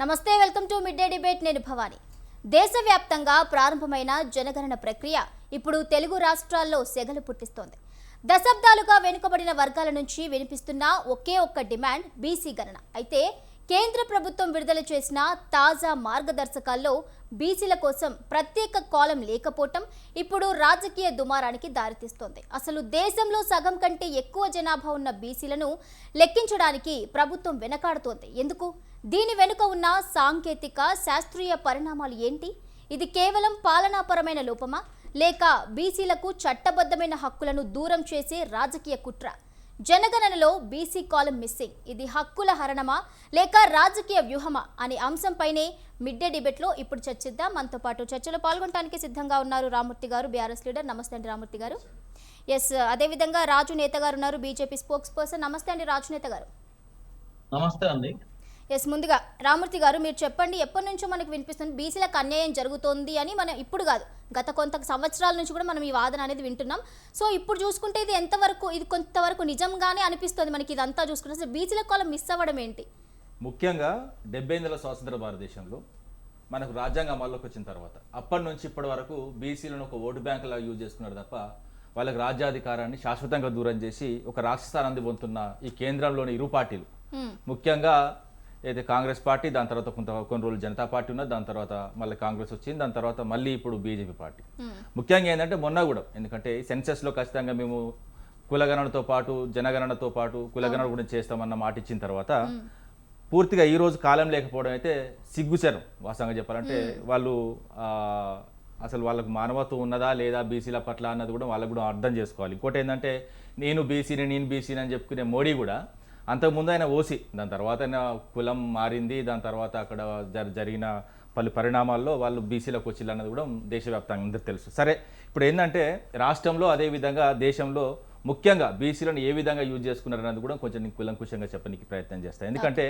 నమస్తే, welcome to mid day debate. నేను భవాని. దేశవ్యాప్తంగా ప్రారంభమైన జనగణన ప్రక్రియ ఇప్పుడు తెలుగు రాష్ట్రాల్లో సెగలు పుట్టిస్తోంది. దశాబ్దాలుగా వెనుకబడిన వర్గాల నుంచి వినిపిస్తున్న ఒకే ఒక్క డిమాండ్ బీసీ గణన. అయితే కేంద్ర ప్రభుత్వం విడుదల చేసిన తాజా మార్గదర్శకాల్లో బీసీల కోసం ప్రత్యేక కాలం లేకపోవటం ఇప్పుడు రాజకీయ దుమారానికి దారితీస్తోంది. అసలు దేశంలో సగం కంటే ఎక్కువ జనాభా ఉన్న బీసీలను లెక్కించడానికి ప్రభుత్వం వెనకాడుతోంది. ఎందుకు? దీని వెనుక ఉన్న సాంకేతిక శాస్త్రీయ పరిణామాలు ఏంటి? ఇది కేవలం పాలనాపరమైన లోపమా, లేక బీసీలకు చట్టబద్ధమైన హక్కులను దూరం చేసే రాజకీయ కుట్ర? జనగణనలో బీసీ కాలం మిస్సింగ్, ఇది హక్కుల హరణమా లేక రాజకీయ వ్యూహమా అనే అంశంపైనే మిడ్ డే డిబేట్లో ఇప్పుడు చర్చిద్దాం. మనతో పాటు చర్చలో పాల్గొనడానికి సిద్ధంగా ఉన్నారు రామూర్తి గారు, బీఆర్ఎస్ లీడర్. నమస్తే అండి రామూర్తి గారు. ఎస్, అదేవిధంగా రాజు నేత గారు ఉన్నారు, బీజేపీ స్పోక్స్ పర్సన్. నమస్తే అండి రాజు నేత గారు. నమస్తే అండి. ఎస్, ముందుగా రామూర్తి గారు మీరు చెప్పండి, ఎప్పటి నుంచో మనకు వినిపిస్తుంది బీసీలకు అన్యాయం జరుగుతోంది అని. మనం ఇప్పుడు కాదు, గత కొంత సంవత్సరాల నుంచి కూడా మనం ఈ వాదన అనేది వింటున్నాం. సో ఇప్పుడు చూసుకుంటే ఇది ఎంతవరకు, ఇది కొంతవరకు నిజంగానే అనిపిస్తుంది మనకి. ఇదంతా చూసుకుంటే అసలు బీసీల కాలం మిస్ అవ్వడం ఏంటి? ముఖ్యంగా 70 స్వాతంత్ర భారతదేశంలో మనకు రాజ్యాంగం అమల్లోకి వచ్చిన తర్వాత అప్పటి నుంచి ఇప్పటి వరకు బీసీలను ఒక ఓటు బ్యాంక్ లాగా యూజ్ చేసుకున్నారు తప్ప వాళ్ళకి రాజ్యాధికారాన్ని శాశ్వతంగా దూరం చేసి ఒక రాక్షస్థానాన్ని పొందుతున్న ఈ కేంద్రంలోని ఇరు పార్టీలు, ముఖ్యంగా అయితే కాంగ్రెస్ పార్టీ, దాని తర్వాత కొన్ని రోజులు జనతా పార్టీ ఉన్నది, దాని తర్వాత మళ్ళీ కాంగ్రెస్ వచ్చింది, దాని తర్వాత మళ్ళీ ఇప్పుడు బీజేపీ పార్టీ. ముఖ్యంగా ఏంటంటే మొన్న కూడా, ఎందుకంటే సెన్సెస్లో ఖచ్చితంగా మేము కులగణనతో పాటు జనగణనతో పాటు కులగణన కూడా చేస్తామన్న మాట ఇచ్చిన తర్వాత పూర్తిగా ఈ రోజు కాలం లేకపోవడం అయితే సిగ్గుచరం. వాస్తవంగా చెప్పాలంటే వాళ్ళు అసలు వాళ్ళకు మానవత్వం ఉన్నదా లేదా బీసీల పట్ల అన్నది కూడా వాళ్ళకు కూడా అర్థం చేసుకోవాలి. ఇంకోటి ఏంటంటే నేను బీసీని అని చెప్పుకునే మోడీ కూడా అంతకుముందు ఆయన ఓసీ, దాని తర్వాత ఆయన కులం మారింది, దాని తర్వాత అక్కడ జరిగిన పలు పరిణామాల్లో వాళ్ళు బీసీలకు వచ్చిల్లు అన్నది కూడా దేశవ్యాప్తంగా అందరికీ తెలుసు. సరే, ఇప్పుడు ఏంటంటే రాష్ట్రంలో అదేవిధంగా దేశంలో ముఖ్యంగా బీసీలను ఏ విధంగా యూజ్ చేసుకున్నారన్నది కూడా కొంచెం నేను కులంకుశంగా చెప్పడానికి ప్రయత్నం చేస్తాను. ఎందుకంటే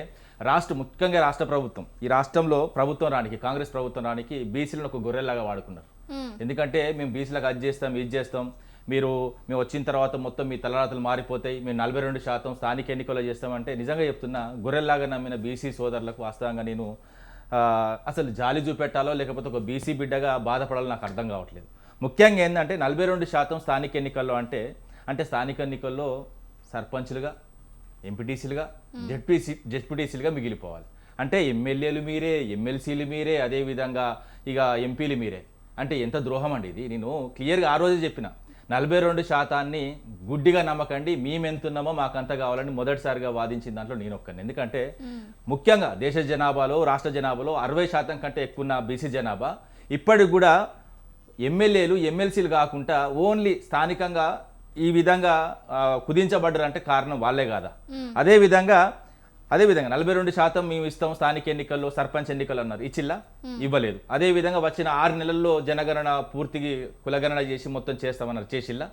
ముఖ్యంగా రాష్ట్ర ప్రభుత్వం, ఈ రాష్ట్రంలో ప్రభుత్వం రానికి, కాంగ్రెస్ ప్రభుత్వం రానికి బీసీలను ఒక గొర్రెల్లాగా వాడుకున్నారు. ఎందుకంటే మేము బీసీలకు అది చేస్తాం ఇది చేస్తాం, మేము వచ్చిన తర్వాత మొత్తం మీ తలరాతలు మారిపోతాయి, మేము 42% స్థానిక ఎన్నికల్లో చేస్తామంటే నిజంగా చెప్తున్నా గొర్రెల్లాగా నమ్మిన బీసీ సోదరులకు వాస్తవంగా నేను అసలు జాలి చూపెట్టాలో లేకపోతే ఒక బీసీ బిడ్డగా బాధపడాలో నాకు అర్థం కావట్లేదు. ముఖ్యంగా ఏంటంటే 42% స్థానిక ఎన్నికల్లో అంటే స్థానిక ఎన్నికల్లో సర్పంచ్లుగా, ఎంపీటీసీలుగా, జెడ్పీటీసీలుగా మిగిలిపోవాలి. అంటే ఎమ్మెల్యేలు మీరే, ఎమ్మెల్సీలు మీరే, అదేవిధంగా ఇక ఎంపీలు మీరే. అంటే ఎంత ద్రోహం అండి ఇది. నేను క్లియర్గా ఆ రోజే చెప్పిన, 42% గుడ్డిగా నమ్మకండి, మేమెంతున్నామో మాకంత కావాలని మొదటిసారిగా వాదించిన దాంట్లో నేను ఒక్కని. ఎందుకంటే ముఖ్యంగా దేశ జనాభాలో, రాష్ట్ర జనాభాలో 60% కంటే ఎక్కువ ఉన్న బీసీ జనాభా ఇప్పటికి కూడా ఎమ్మెల్యేలు, ఎమ్మెల్సీలు కాకుండా ఓన్లీ స్థానికంగా ఈ విధంగా కుదించబడ్డారు అంటే కారణం వాళ్ళే కాదా? అదేవిధంగా 42% మేము ఇస్తాం స్థానిక ఎన్నికల్లో, సర్పంచ్ ఎన్నికలు అన్నారు, ఇచ్చిల్లా? ఇవ్వలేదు. అదేవిధంగా వచ్చిన 6 నెలల్లో జనగణన పూర్తిగా కులగణన చేసి మొత్తం చేస్తామన్నారు, చేసిల్లా?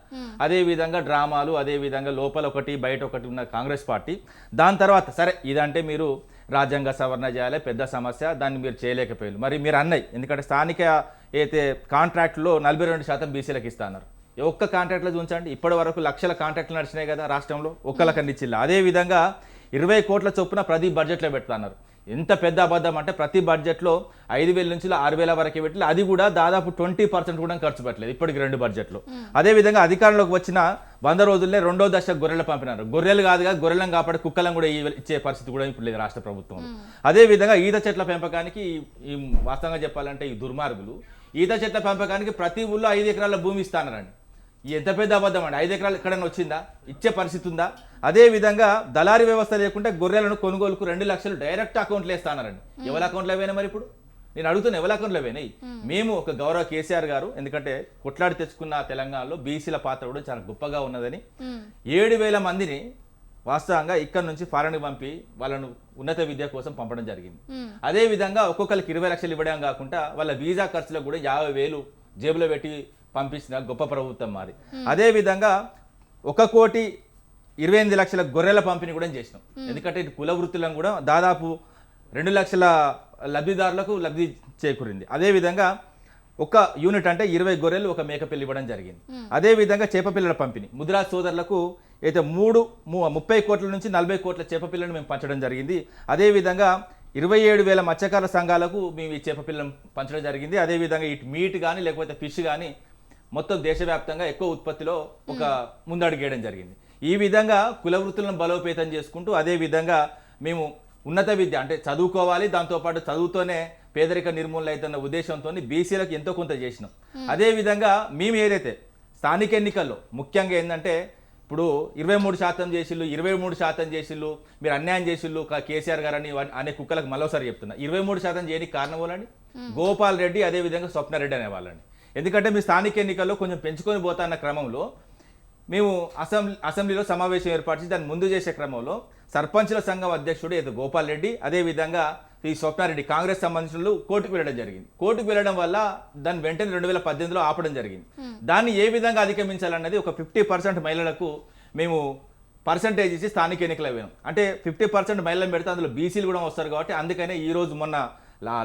అదేవిధంగా డ్రామాలు, అదేవిధంగా లోపల ఒకటి బయట ఒకటి ఉన్న కాంగ్రెస్ పార్టీ. దాని తర్వాత సరే ఇదంటే మీరు రాజ్యాంగ సవరణ చేయాలి, పెద్ద సమస్య, దాన్ని మీరు చేయలేకపోయారు. మరి మీరు అన్నయ్య, ఎందుకంటే స్థానిక అయితే కాంట్రాక్టులో 42% బీసీలకు ఇస్తున్నారు. ఒక్క కాంట్రాక్ట్లో చూంచండి, ఇప్పటి వరకు లక్షల కాంట్రాక్ట్లు నడిచినాయి కదా రాష్ట్రంలో, ఒక్కలకన్నా ఇచ్చిల్లా? అదేవిధంగా 20 కోట్ల చొప్పున ప్రతి బడ్జెట్లో పెడుతున్నారు. ఎంత పెద్ద అబద్ధం అంటే ప్రతి బడ్జెట్లో 5,000 నుంచి 6,000 వరకు పెట్టి, అది కూడా దాదాపు 20% కూడా ఖర్చు పెట్టలేదు ఇప్పటికి 2 బడ్జెట్లో. అదేవిధంగా అధికారంలోకి వచ్చిన 100 రోజుల్లో 2వ దశ గొర్రెలు పంపినారు. గొర్రెలు కాదుగా, గొర్రెలను కాపాడి కుక్కలను కూడా ఇచ్చే పరిస్థితి కూడా ఇప్పుడు లేదు రాష్ట్ర ప్రభుత్వం. అదేవిధంగా ఈత చెట్ల పెంపకానికి ఈ వాస్తవంగా చెప్పాలంటే ఈ దుర్మార్గులు ఈత చెట్ల పెంపకానికి ప్రతి ఊళ్ళో 5 ఎకరాల భూమి ఇస్తానరండి. ఎంత పెద్ద అబద్ధం అండి. 5 ఎకరాలు ఎక్కడైనా వచ్చిందా? ఇచ్చే పరిస్థితి ఉందా? అదేవిధంగా దళారీ వ్యవస్థ లేకుండా గొర్రెలను కొనుగోలుకు 2 లక్షలు డైరెక్ట్ అకౌంట్లో వేస్తానరండి. ఎవరి అకౌంట్లో వేనా? మరి ఇప్పుడు నేను అడుగుతున్నా, ఎవరి అకౌంట్లో వేనాయి? మేము ఒక గౌరవ కేసీఆర్ గారు, ఎందుకంటే కొట్లాడి తెచ్చుకున్న తెలంగాణలో బీసీల పాత్ర కూడా చాలా గొప్పగా ఉన్నదని 7,000 మందిని వాస్తవంగా ఇక్కడ నుంచి ఫారెన్కి పంపి వాళ్ళను ఉన్నత విద్య కోసం పంపడం జరిగింది. అదేవిధంగా ఒక్కొక్కరికి 20 లక్షలు ఇవ్వడం కాకుండా వాళ్ళ వీసా ఖర్చులకు కూడా 50,000 జేబులో పెట్టి పంపించిన గొప్ప ప్రభుత్వం మాది. అదేవిధంగా 1,28,00,000 గొర్రెల పంపిణీ కూడా చేసినాం. ఎందుకంటే ఇటు కుల వృత్తులను కూడా దాదాపు 2 లక్షల లబ్ధిదారులకు లబ్ధి చేకూరింది. అదేవిధంగా ఒక యూనిట్ అంటే 20 గొర్రెలు, ఒక మేకపిల్లి ఇవ్వడం జరిగింది. అదేవిధంగా చేపపిల్లల పంపిణీ ముదిరాజ్ సోదరులకు అయితే 30 కోట్ల నుంచి 40 కోట్ల చేపపిల్లను మేము పంచడం జరిగింది. అదేవిధంగా 27,000 మత్స్యకారుల సంఘాలకు మేము ఈ చేప పిల్లం పంచడం జరిగింది. అదేవిధంగా ఇటు మీట్ కానీ లేకపోతే ఫిష్ కానీ మొత్తం దేశవ్యాప్తంగా ఎక్కువ ఉత్పత్తిలో ఒక ముందడుగేయడం జరిగింది. ఈ విధంగా కుల వృత్తులను బలోపేతం చేసుకుంటూ అదేవిధంగా మేము ఉన్నత విద్య అంటే చదువుకోవాలి, దాంతోపాటు చదువుతోనే పేదరిక నిర్మూలన అవుతున్న ఉద్దేశంతో బీసీలకు ఎంతో కొంత చేసినాం. అదేవిధంగా మేము ఏదైతే స్థానిక ఎన్నికల్లో ముఖ్యంగా ఏంటంటే ఇప్పుడు 23% చేసిళ్ళు, 23% చేసిళ్ళు, మీరు అన్యాయం చేసిళ్ళు కేసీఆర్ గారని అనే కుక్కలకు మరోసారి చెప్తున్నా. 23% చేయడానికి కారణం వాళ్ళని గోపాల్ రెడ్డి అదేవిధంగా స్వప్నారెడ్డి అనే వాళ్ళని. ఎందుకంటే మీ స్థానిక ఎన్నికల్లో కొంచెం పెంచుకొని పోతా అన్న క్రమంలో మేము అసెంబ్లీలో సమావేశం ఏర్పాటు చేసి దాన్ని ముందు చేసే క్రమంలో సర్పంచుల సంఘం అధ్యక్షుడు ఏదో గోపాల్ రెడ్డి అదేవిధంగా ఈ స్వప్నారెడ్డి కాంగ్రెస్ సంబంధించిన కోర్టుకు వెళ్ళడం జరిగింది. కోర్టుకు వెళ్ళడం వల్ల దాన్ని వెంటనే 2018లో ఆపడం జరిగింది. దాన్ని ఏ విధంగా అధిగమించాలన్నది ఒక 50% మహిళలకు మేము పర్సంటేజ్ ఇచ్చి స్థానిక ఎన్నికలు అయ్యాం. అంటే 50% మహిళలను పెడితే అందులో బీసీలు కూడా వస్తారు కాబట్టి అందుకనే ఈ రోజు మొన్న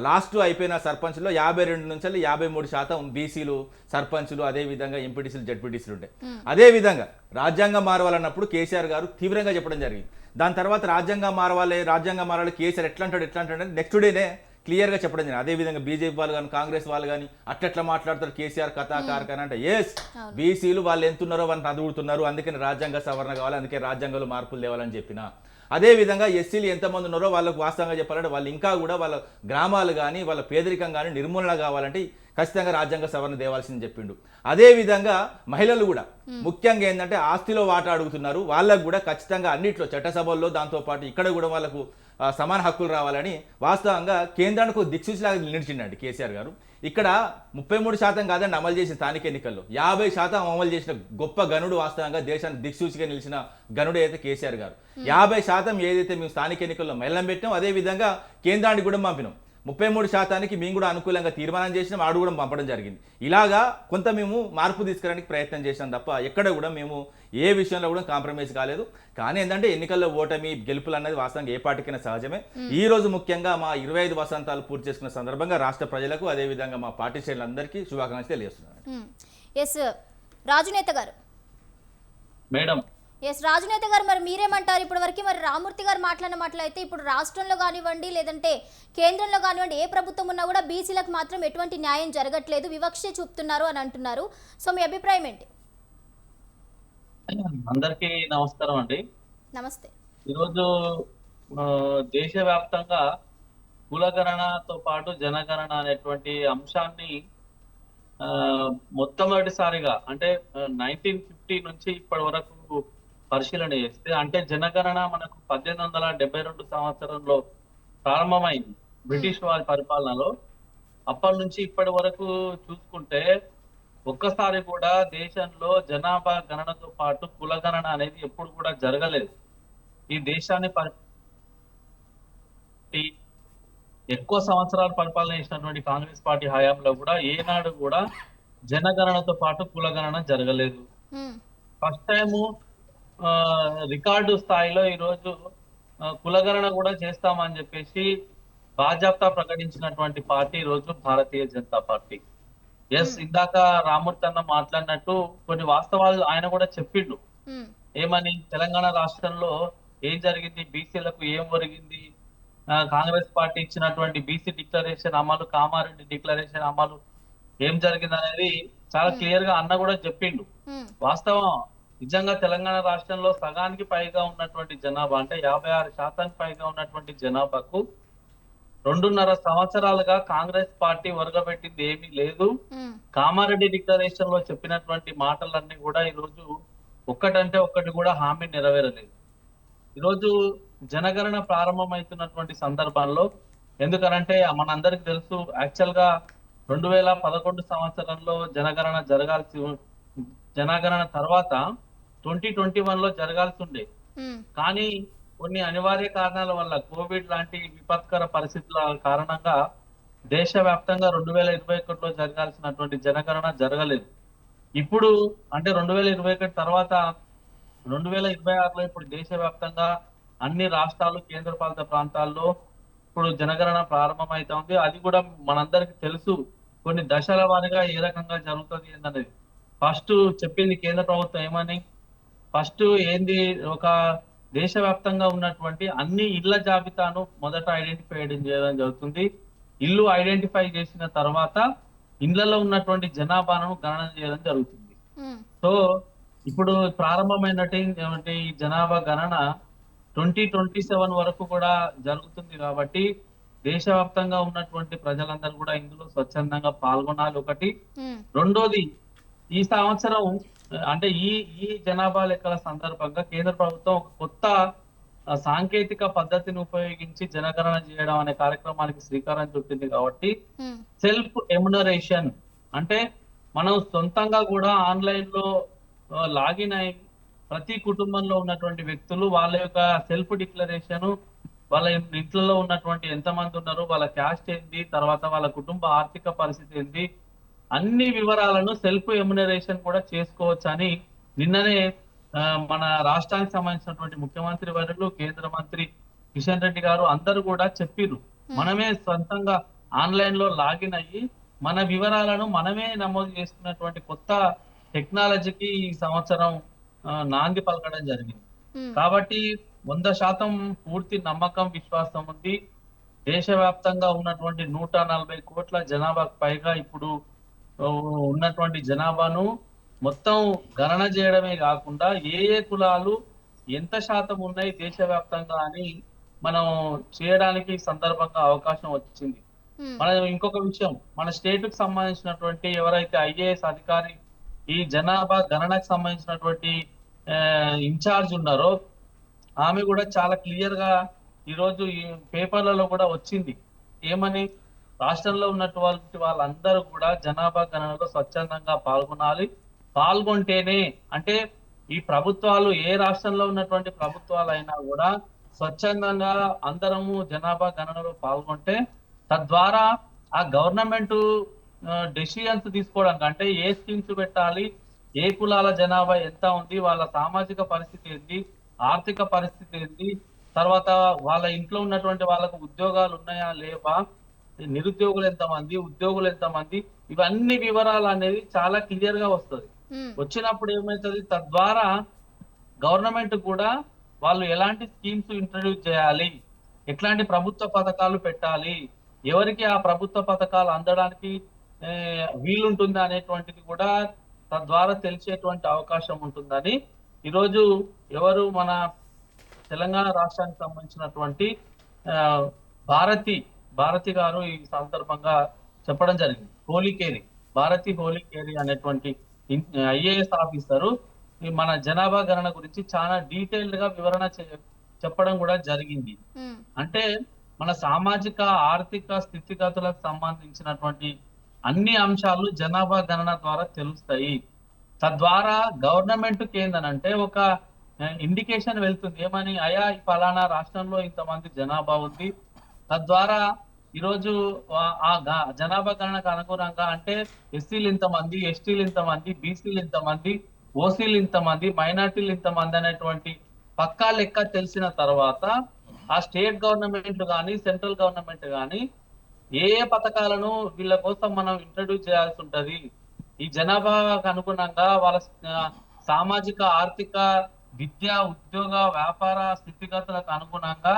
లాస్ట్ అయిపోయిన సర్పంచ్లో 52 నుంచి 53% బీసీలు సర్పంచులు అదేవిధంగా ఎంపీటీసీలు జడ్పీటీసీలు ఉంటాయి. అదేవిధంగా రాజ్యాంగం మారవాలన్నప్పుడు కేసీఆర్ గారు తీవ్రంగా చెప్పడం జరిగింది. దాని తర్వాత రాజ్యాంగం మారాలి కేసీఆర్ ఎట్లా అంటాడు నెక్స్ట్ డేనే క్లియర్గా చెప్పడం జరిగింది. అదేవిధంగా బీజేపీ వాళ్ళు కానీ కాంగ్రెస్ వాళ్ళు కానీ అట్లా మాట్లాడతారు కేసీఆర్ కథాకారకని అంటే ఎస్ బీసీలు వాళ్ళు ఎంతున్నారో వాళ్ళని అదుగుతున్నారు, అందుకని రాజ్యాంగ సవరణ కావాలి, అందుకే రాజ్యాంగంలో మార్పులు తేవాలని చెప్పిన. అదేవిధంగా ఎస్సీలు ఎంతమంది ఉన్నారో వాళ్ళకు వాస్తవంగా చెప్పాలంటే వాళ్ళు ఇంకా కూడా వాళ్ళ గ్రామాలు కానీ వాళ్ళ పేదరికం కానీ నిర్మూలన కావాలంటే ఖచ్చితంగా రాజ్యాంగ సవరణ దేవాల్సిందని చెప్పిండు. అదేవిధంగా మహిళలు కూడా ముఖ్యంగా ఏంటంటే ఆస్తిలో వాటా అడుగుతున్నారు, వాళ్ళకు కూడా ఖచ్చితంగా అన్నిట్లో చట్టసభల్లో దాంతోపాటు ఇక్కడ కూడా వాళ్ళకు సమాన హక్కులు రావాలని వాస్తవంగా కేంద్రానికి దిక్సూచిలాగా నిలిచిండండి కేసీఆర్ గారు. ఇక్కడ 33% కాదండి అమలు చేసిన స్థానిక ఎన్నికల్లో 50% అమలు చేసిన గొప్ప గనుడు వాస్తవంగా దేశానికి దిక్సూచిగా నిలిచిన గనుడు అయితే కేసీఆర్ గారు. 50% ఏదైతే మేము స్థానిక ఎన్నికల్లో మహిళలను పెట్టినాం అదేవిధంగా కేంద్రానికి కూడా పంపినాం. 33%కి మేము కూడా అనుకూలంగా తీర్మానం చేసినాం, ఆడు కూడా పంపడం జరిగింది. ఇలాగా కొంత మేము మార్పు తీసుకురావడానికి ప్రయత్నం చేసినాం తప్ప ఎక్కడ కూడా మేము ఏ విషయంలో కూడా కాంప్రమైజ్ కాలేదు. కానీ ఏంటంటే ఎన్నికల్లో ఓటమి గెలుపులు అన్నది వాస్తవంగా ఏ పార్టీకైనా సహజమే. ఈ రోజు ముఖ్యంగా మా 25 వసంతాలు పూర్తి చేసుకున్న సందర్భంగా రాష్ట్ర ప్రజలకు అదేవిధంగా మా పార్టీ శ్రేణులందరికీ శుభాకాంక్షలు తెలియజేస్తున్నాను. ఎస్ రాజునేత గారు. మేడం ఎస్ రాజునేత గారు, మరి మీరేమంటారు? ఇప్పటి వరకు మరి రామూర్తి గారు మాట్లాడిన మాటలైతే ఇప్పుడు రాష్ట్రంలో కానివ్వండి లేదంటే కేంద్రంలో కానివ్వండి ఏ ప్రభుత్వం ఉన్నా కూడా బీసీలకు మాత్రం ఎటువంటి న్యాయం జరగట్లేదు, వివక్ష చూపుతున్నారు అని అంటున్నారు. సో మీ అభిప్రాయం ఏంటి? అందరికీ నమస్కారం అండి. నమస్తే. ఈరోజు దేశవ్యాప్తంగా కులగణనతో పాటు జనగణన అనేటువంటి అంశాన్ని మొట్టమొదటిసారిగా అంటే 1950 నుంచి ఇప్పటి వరకు పరిశీలన చేస్తే అంటే జనగణన మనకు 1872 సంవత్సరంలో ప్రారంభమైంది బ్రిటిష్ వారి పరిపాలనలో. అప్పటి నుంచి ఇప్పటి వరకు చూసుకుంటే ఒక్కసారి కూడా దేశంలో జనాభా గణనతో పాటు కుల గణన అనేది ఎప్పుడు కూడా జరగలేదు. ఈ దేశాన్ని ఎక్కువ సంవత్సరాలు పరిపాలన చేసినటువంటి కాంగ్రెస్ పార్టీ హయాంలో కూడా ఏనాడు కూడా జనగణనతో పాటు కులగణన జరగలేదు. ఫస్ట్ టైము రికార్డు స్థాయిలో ఈరోజు కులగణన కూడా చేస్తామని చెప్పేసి బాజాప్తా ప్రకటించినటువంటి పార్టీ ఈరోజు భారతీయ జనతా పార్టీ. ఎస్ ఇందాక రామూర్తి అన్న మాట్లాడినట్టు కొన్ని వాస్తవాలు ఆయన కూడా చెప్పిండు. ఏమని తెలంగాణ రాష్ట్రంలో ఏం జరిగింది, బీసీలకు ఏం ఒరిగింది, కాంగ్రెస్ పార్టీ ఇచ్చినటువంటి బీసీ డిక్లరేషన్ అమలు, కామారెడ్డి డిక్లరేషన్ అమలు ఏం జరిగింది అనేది చాలా క్లియర్ గా అన్న కూడా చెప్పిండు. వాస్తవం నిజంగా తెలంగాణ రాష్ట్రంలో సగానికి పైగా ఉన్నటువంటి జనాభా అంటే 56% పైగా ఉన్నటువంటి జనాభాకు 2.5 సంవత్సరాలుగా కాంగ్రెస్ పార్టీ ఒరగబెట్టింది ఏమీ లేదు. కామారెడ్డి డిక్లరేషన్ లో చెప్పినటువంటి మాటలన్నీ కూడా ఈరోజు ఒక్కటంటే ఒక్కటి కూడా హామీ నెరవేరలేదు. ఈరోజు జనగణన ప్రారంభమవుతున్నటువంటి సందర్భంలో ఎందుకనంటే మనందరికి తెలుసు యాక్చువల్ గా 2011 సంవత్సరంలో జనగణన తర్వాత 2021 లో జరగాల్సి ఉండే. కానీ కొన్ని అనివార్య కారణాల వల్ల కోవిడ్ లాంటి విపత్కర పరిస్థితుల కారణంగా దేశవ్యాప్తంగా 2021లో జరగాల్సినటువంటి జనగణన జరగలేదు. ఇప్పుడు అంటే 2021 తర్వాత 2026లో ఇప్పుడు దేశవ్యాప్తంగా అన్ని రాష్ట్రాలు కేంద్రపాలిత ప్రాంతాల్లో ఇప్పుడు జనగణన ప్రారంభమైతుంది. అది కూడా మనందరికి తెలుసు కొన్ని దశల వారీగా ఏ రకంగా జరుగుతుంది అనేది. ఫస్ట్ చెప్పింది కేంద్ర ప్రభుత్వం ఏమని, ఫస్ట్ ఏంది ఒక దేశవ్యాప్తంగా ఉన్నటువంటి అన్ని ఇళ్ల జాబితాను మొదట ఐడెంటిఫై చేయడం జరుగుతుంది. ఇల్లు ఐడెంటిఫై చేసిన తర్వాత ఇళ్లలో ఉన్నటువంటి జనాభాను గణన చేయడం జరుగుతుంది. ఉమ్, సో ఇప్పుడు ప్రారంభమైనటువంటి ఈ జనాభా గణన 2027 వరకు కూడా జరుగుతుంది కాబట్టి దేశవ్యాప్తంగా ఉన్నటువంటి ప్రజలందరూ కూడా ఇందులో స్వచ్ఛందంగా పాల్గొనాలి ఒకటి. ఉమ్, రెండోది, ఈ సంవత్సరం అంటే ఈ ఈ జనాభా లెక్కల సందర్భంగా కేంద్ర ప్రభుత్వం ఒక కొత్త సాంకేతిక పద్ధతిని ఉపయోగించి జనగణన చేయడం అనే కార్యక్రమానికి శ్రీకారం చుట్టింది కాబట్టి ఉమ్, సెల్ఫ్ ఎమ్యునరేషన్ అంటే మనం సొంతంగా కూడా ఆన్లైన్ లో లాగిన్ అయి ప్రతి కుటుంబంలో ఉన్నటువంటి వ్యక్తులు వాళ్ళ యొక్క సెల్ఫ్ డిక్లరేషన్, వాళ్ళ ఇంట్లో ఉన్నటువంటి ఎంతమంది ఉన్నారు, వాళ్ళ క్యాస్ట్ ఏంది, తర్వాత వాళ్ళ కుటుంబ ఆర్థిక పరిస్థితి ఏంది, అన్ని వివరాలను సెల్ఫ్ ఎమ్యునరేషన్ కూడా చేసుకోవచ్చు అని నిన్ననే మన రాష్ట్రానికి సంబంధించినటువంటి ముఖ్యమంత్రి వర్యులు, కేంద్ర మంత్రి కిషన్ రెడ్డి గారు అందరూ కూడా చెప్పిర్రు. మనమే సొంతంగా ఆన్లైన్ లో లాగిన్ అయ్యి మన వివరాలను మనమే నమోదు చేసుకున్నటువంటి కొత్త టెక్నాలజీకి ఈ సంవత్సరం నాంది పలకడం జరిగింది. ఉమ్, కాబట్టి 100% పూర్తి నమ్మకం, విశ్వాసం ఉంది. దేశవ్యాప్తంగా ఉన్నటువంటి 140 కోట్ల జనాభాకు పైగా ఇప్పుడు ఆ, ఉన్నటువంటి జనాభాను మొత్తం గణన చేయడమే కాకుండా ఏ ఏ కులాలు ఎంత శాతం ఉన్నాయి దేశవ్యాప్తంగా అని మనం చేయడానికి ఈ సందర్భంగా అవకాశం వచ్చింది. ఉమ్, మన ఇంకొక విషయం, మన స్టేట్ కు సంబంధించినటువంటి ఎవరైతే ఐఏఎస్ అధికారి ఈ జనాభా గణనకు సంబంధించినటువంటి ఇన్ఛార్జ్ ఉన్నారో ఆమె కూడా చాలా క్లియర్ గా ఈరోజు ఈ పేపర్లలో కూడా వచ్చింది. ఏమని, రాష్ట్రంలో ఉన్నటువంటి వాళ్ళందరూ కూడా జనాభా గణనలో స్వచ్ఛందంగా పాల్గొనాలి. పాల్గొంటేనే అంటే ఈ ప్రభుత్వాలు ఏ రాష్ట్రంలో ఉన్నటువంటి ప్రభుత్వాలు అయినా కూడా స్వచ్ఛందంగా అందరము జనాభా గణనలో పాల్గొంటే తద్వారా ఆ గవర్నమెంట్ డెసిషన్స్ తీసుకోవడానికి అంటే ఏ స్కీమ్స్ పెట్టాలి, ఏ కులాల జనాభా ఎంత ఉంది, వాళ్ళ సామాజిక పరిస్థితి ఏంటి, ఆర్థిక పరిస్థితి ఏంటి, తర్వాత వాళ్ళ ఇంట్లో ఉన్నటువంటి వాళ్ళకు ఉద్యోగాలు ఉన్నాయా లేవా, నిరుద్యోగులు ఎంతమంది, ఉద్యోగులు ఎంతమంది, ఇవన్నీ వివరాలు అనేది చాలా క్లియర్ గా వస్తుంది. ఉమ్, వచ్చినప్పుడు ఏమవుతుంది, తద్వారా గవర్నమెంట్ కూడా వాళ్ళు ఎలాంటి స్కీమ్స్ ఇంట్రడ్యూస్ చేయాలి, ఎట్లాంటి ప్రభుత్వ పథకాలు పెట్టాలి, ఎవరికి ఆ ప్రభుత్వ పథకాలు అందడానికి వీలుంటుందా అనేటువంటిది కూడా తద్వారా తెలిసేటువంటి అవకాశం ఉంటుందని ఈరోజు ఎవరు మన తెలంగాణ రాష్ట్రానికి సంబంధించినటువంటి ఆ, భారతి గారు ఈ సందర్భంగా చెప్పడం జరిగింది. భారతి హోలీకేరి అనేటువంటి ఐఏఎస్ ఆఫీసరు ఈ మన జనాభా గణన గురించి చాలా డీటెయిల్డ్ గా వివరణ చెప్పడం కూడా జరిగింది. ఉమ్, అంటే మన సామాజిక ఆర్థిక స్థితిగతులకు సంబంధించినటువంటి అన్ని అంశాలు జనాభా గణన ద్వారా తెలుస్తాయి. తద్వారా గవర్నమెంట్ కి ఏందనంటే ఒక ఇండికేషన్ వెళ్తుంది, ఏమని, అయా ఈ ఫలానా రాష్ట్రంలో ఇంతమంది జనాభా ఉంది, తద్వారా ఈరోజు జనాభా గణనకు అనుగుణంగా అంటే ఎస్సీలు ఇంతమంది, ఎస్టీలు ఇంతమంది, బీసీలు ఇంతమంది, ఓసీలు ఇంతమంది, మైనార్టీలు ఇంతమంది అనేటువంటి పక్కా లెక్క తెలిసిన తర్వాత ఆ స్టేట్ గవర్నమెంట్ కానీ సెంట్రల్ గవర్నమెంట్ కానీ ఏ ఏ పథకాలను వీళ్ళ కోసం మనం ఇంట్రడ్యూస్ చేయాల్సి ఉంటది, ఈ జనాభాకు అనుగుణంగా వాళ్ళ సామాజిక ఆర్థిక విద్య ఉద్యోగ వ్యాపార స్థితిగతులకు అనుగుణంగా